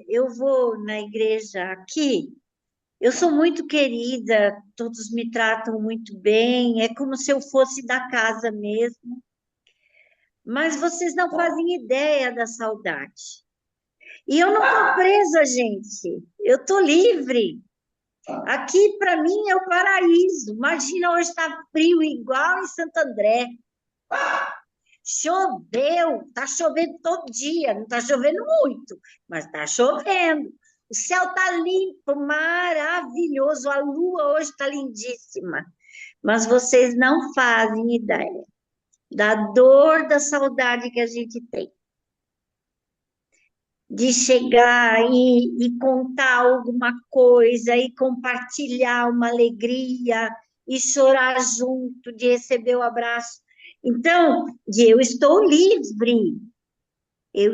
eu vou na igreja aqui, eu sou muito querida, todos me tratam muito bem, é como se eu fosse da casa mesmo, mas vocês não fazem ideia da saudade. E eu não estou presa, gente, eu estou livre. Aqui, para mim, é o paraíso. Imagina, hoje está frio igual em Santo André. Choveu, está chovendo todo dia, não está chovendo muito, mas está chovendo. O céu está limpo, maravilhoso. A lua hoje está lindíssima. Mas vocês não fazem ideia da dor, da saudade que a gente tem de chegar e contar alguma coisa, e compartilhar uma alegria, e chorar junto, de receber o abraço. Então, eu estou livre, eu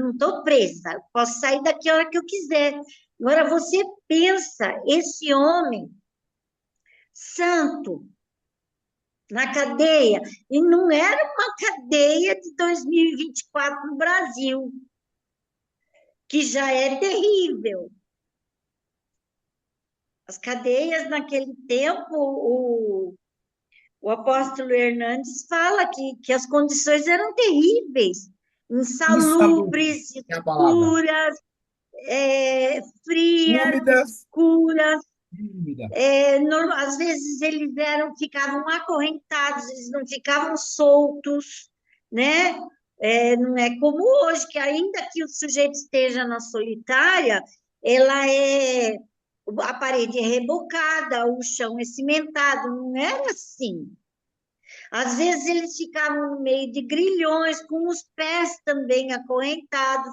não estou presa, eu posso sair daqui a hora que eu quiser. Agora, você pensa, esse homem santo, na cadeia, e não era uma cadeia de 2024 no Brasil, que já é terrível. As cadeias, naquele tempo, o apóstolo Hernandes fala que as condições eram terríveis,
Insalubre
insalubres,
é a palavra.
escuras, frias,
Úmidas.
escuras.
Úmida.
Às vezes ficavam acorrentados, eles não ficavam soltos, né? Não é como hoje, que ainda que o sujeito esteja na solitária, ela a parede é rebocada, o chão é cimentado, não era assim. Às vezes eles ficavam no meio de grilhões, com os pés também acorrentados.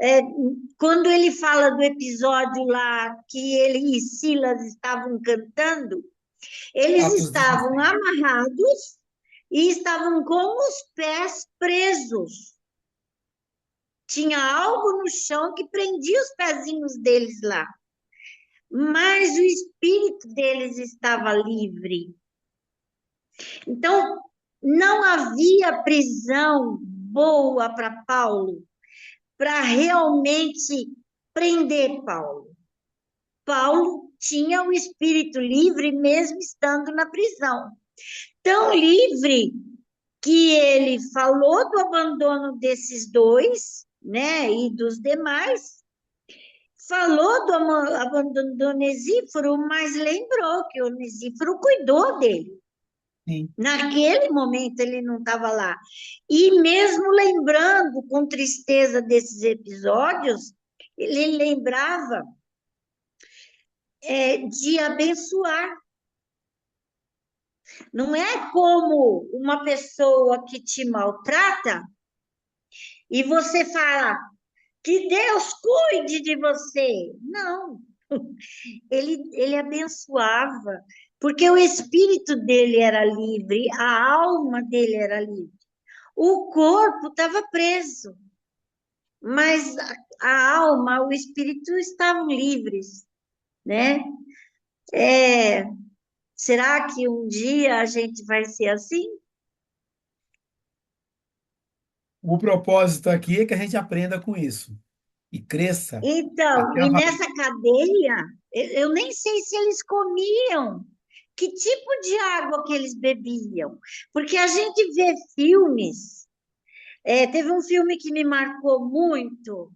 É, Quando ele fala do episódio lá que ele e Silas estavam cantando, eles
Atos
estavam
16.
amarrados e estavam com os pés presos. Tinha algo no chão que prendia os pezinhos deles lá, mas o espírito deles estava livre. Então, não havia prisão boa para Paulo, para realmente prender Paulo. Paulo tinha o espírito livre mesmo estando na prisão. Tão livre que ele falou do abandono desses dois, né, e dos demais, falou do abandono do Onesíforo, mas lembrou que o Onesíforo cuidou dele.
Sim.
Naquele momento ele não estava lá. E mesmo lembrando com tristeza desses episódios, ele lembrava de abençoar. Não é como uma pessoa que te maltrata e você fala que Deus cuide de você. Não, ele abençoava, porque o espírito dele era livre, a alma dele era livre. O corpo estava preso, mas a alma, o espírito estavam livres, né? Será que um dia a gente vai ser assim?
O propósito aqui é que a gente aprenda com isso e cresça
Então,
até a
e
validade.
nessa cadeia, eu nem sei se eles comiam, que tipo de água que eles bebiam, porque a gente vê filmes, teve um filme que me marcou muito,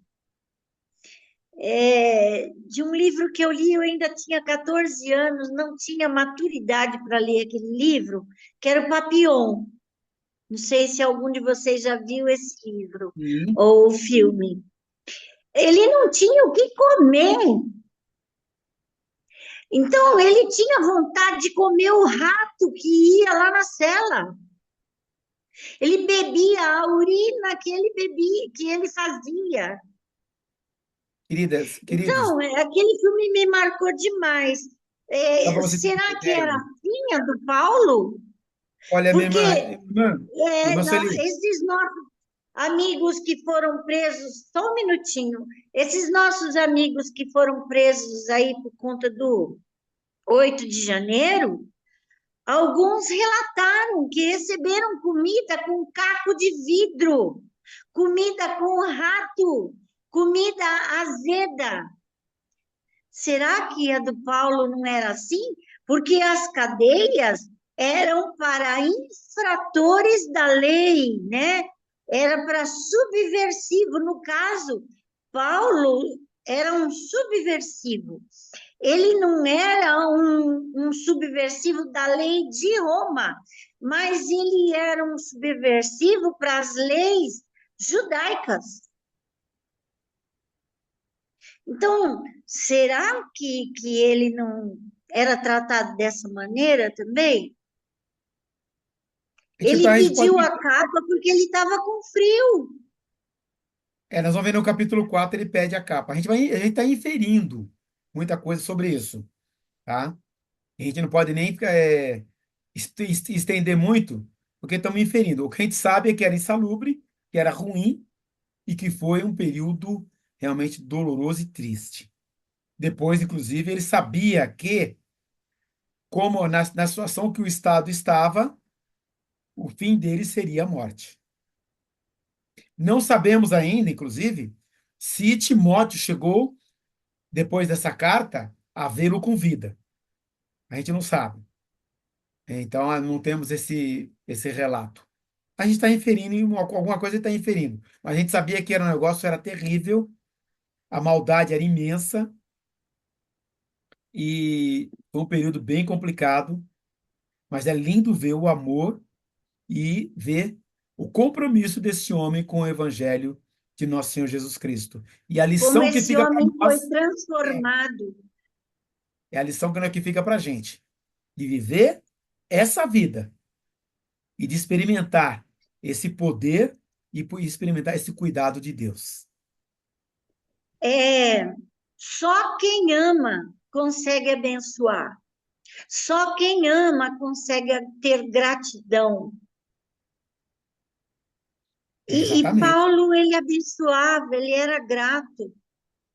de um livro que eu li, eu ainda tinha 14 anos, não tinha maturidade para ler aquele livro, que era o Papillon. Não sei se algum de vocês já viu esse livro
Sim,
ou o filme. Ele não tinha o que comer, então ele tinha vontade de comer o rato que ia lá na cela. Ele bebia a urina que ele bebia, que ele fazia.
queridas, queridos,
Então, aquele filme me marcou demais.
só para você ter uma
Será que era
ideia.
a filha do Paulo?
Olha, minha
Porque
irmã Sueli,
esses nossos amigos que foram presos, só um minutinho, esses nossos amigos que foram presos aí por conta do 8 de janeiro, alguns relataram que receberam comida com caco de vidro, comida com rato, comida azeda. Será que a do Paulo não era assim? Porque as cadeias eram para infratores da lei, né? Era para subversivo. No caso, Paulo era um subversivo. Ele não era um subversivo da lei de Roma, mas ele era um subversivo para as leis judaicas. Então, será que ele não era tratado dessa maneira também?
a
Ele
gente pode.
pediu a capa porque ele estava com frio.
Nós vamos ver no capítulo 4 ele pede a capa. A gente está inferindo muita coisa sobre isso, tá? A gente não pode nem estender muito, porque estamos inferindo. O que a gente sabe é que era insalubre, que era ruim e que foi um período realmente doloroso e triste. Depois, inclusive, ele sabia que, como na situação que o Estado estava, o fim dele seria a morte. Não sabemos ainda, inclusive, se Timóteo chegou, depois dessa carta, a vê-lo com vida. A gente não sabe. Então, não temos esse relato. A gente está inferindo, alguma coisa está inferindo. Mas a gente sabia que era um negócio, era terrível, a maldade era imensa e foi um período bem complicado, mas é lindo ver o amor e ver o compromisso desse homem com o evangelho de nosso Senhor Jesus Cristo. E a
Como
lição que
esse
fica para
homem foi
nós é,
transformado.
é a lição que fica para a gente, de viver essa vida e de experimentar esse poder e experimentar esse cuidado de Deus.
É, só quem ama consegue abençoar. Só quem ama consegue ter gratidão. E
Exatamente.
Paulo, ele abençoava, ele era grato.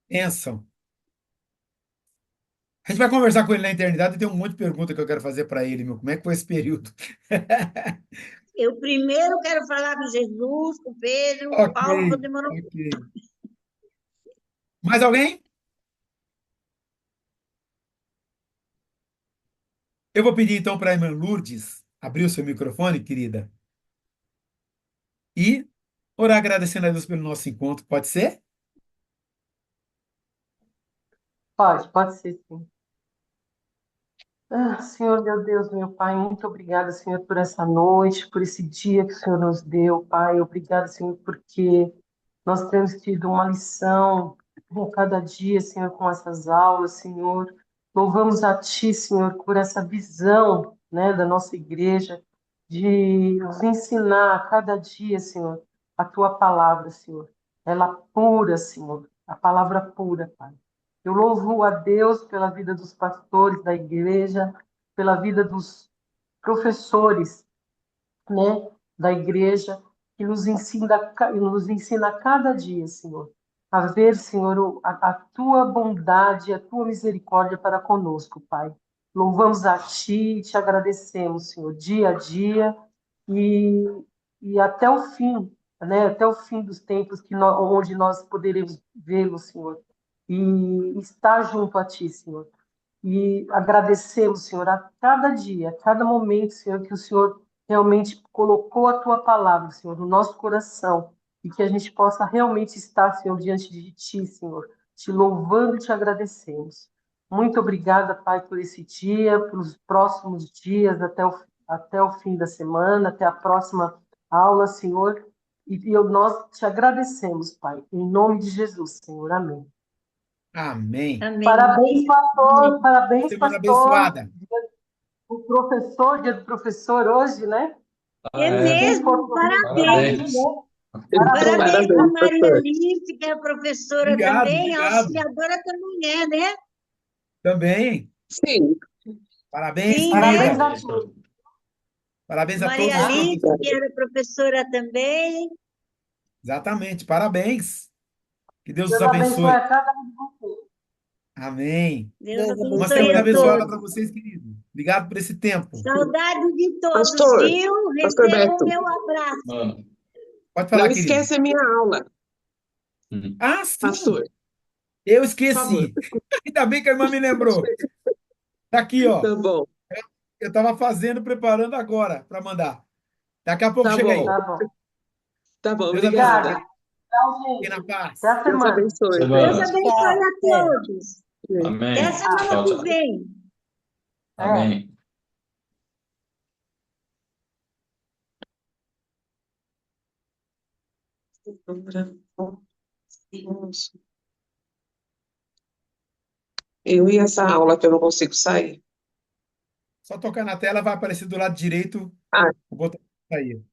Pensam. A gente vai conversar com ele na eternidade e tem um monte de perguntas que eu quero fazer para ele, meu. Como é que foi esse período?
Eu primeiro quero falar com Jesus, com Pedro,
Ok,
Paulo demorou.
ok. Mais alguém? Eu vou pedir então para a irmã Lourdes abrir o seu microfone, querida, e orar agradecendo a Deus pelo nosso encontro. Pode ser?
Pode ser sim. Senhor, meu Deus, meu Pai, muito obrigada, Senhor, por essa noite, por esse dia que o Senhor nos deu, Pai. Obrigada, Senhor, porque nós temos tido uma lição a cada dia, Senhor, com essas aulas, Senhor. Louvamos a Ti, Senhor, por essa visão, né, da nossa igreja, de nos ensinar a cada dia, Senhor, a Tua palavra, Senhor. Ela pura, Senhor, a palavra pura, Pai. Eu louvo a Deus pela vida dos pastores da igreja, pela vida dos professores, né, da igreja, que nos ensina a cada dia, Senhor, a ver, Senhor, a tua bondade, a tua misericórdia para conosco, Pai. Louvamos a Ti e te agradecemos, Senhor, dia a dia e, e até o fim, né, até o fim dos tempos, onde nós poderemos vê-lo, Senhor, e estar junto a Ti, Senhor. E agradecemos, Senhor, a cada dia, a cada momento, Senhor, que o Senhor realmente colocou a Tua palavra, Senhor, no nosso coração, e que a gente possa realmente estar, Senhor, diante de Ti, Senhor, te louvando e te agradecemos. Muito obrigada, Pai, por esse dia, pelos próximos dias, até o fim da semana, até a próxima aula, Senhor. Nós te agradecemos, Pai, em nome de Jesus, Senhor. Amém.
Amém.
Amém.
Parabéns,
Semana
pastor.
abençoada.
O professor, dia do professor hoje, né?
Ah,
É
é.
Quem for
mesmo,
professor aí,
parabéns.
Parabéns.
né?
Parabéns para
Parabéns,
Maria
pastor.
Alice, que é professora
Obrigado,
também,
obrigado.
auxiliadora também é, né?
Também.
Sim,
Parabéns,
Sim,
Parabéns
né?
querida.
a
Parabéns,
todos,
Parabéns a
Maria
todos os
tá?
Alice,
professores.
que era professora também.
Exatamente, parabéns. Que Deus os
Deus abençoe
abençoe.
a cada um de vocês.
Amém.
Deus
Deus
Uma
abençoe
abençoe
semana
a
a
abençoada
todos.
para
todos.
vocês, querido. Obrigado por esse tempo.
Saudade de todos,
pastor,
viu?
pastor
Recebam o
Beto,
meu abraço.
Mano.
Pode
não
falar, querido.
esquece a minha aula,
Ah, sim.
pastor,
Eu
por favor.
esqueci. Ainda bem que a irmã me lembrou. Tá aqui, ó.
Tá bom,
Eu estava fazendo, preparando agora para mandar. Daqui a pouco
tá
chega aí.
bom,
Tá bom.
tá bom,
Deus abençoe.
obrigada.
Obrigada. Tchau,
Fiquem na
gente. Até
paz.
a
Deus
semana.
abençoe.
Deus
Semana.
abençoe
Tchau.
a
Até.
todos. Até
Amém.
Ah,
semana
Tchau,
que
tchau.
vem.
é.
Amém.
Eu e essa aula que eu não consigo sair.
Só tocar na tela, vai aparecer do lado direito
Ah,
o botão de sair.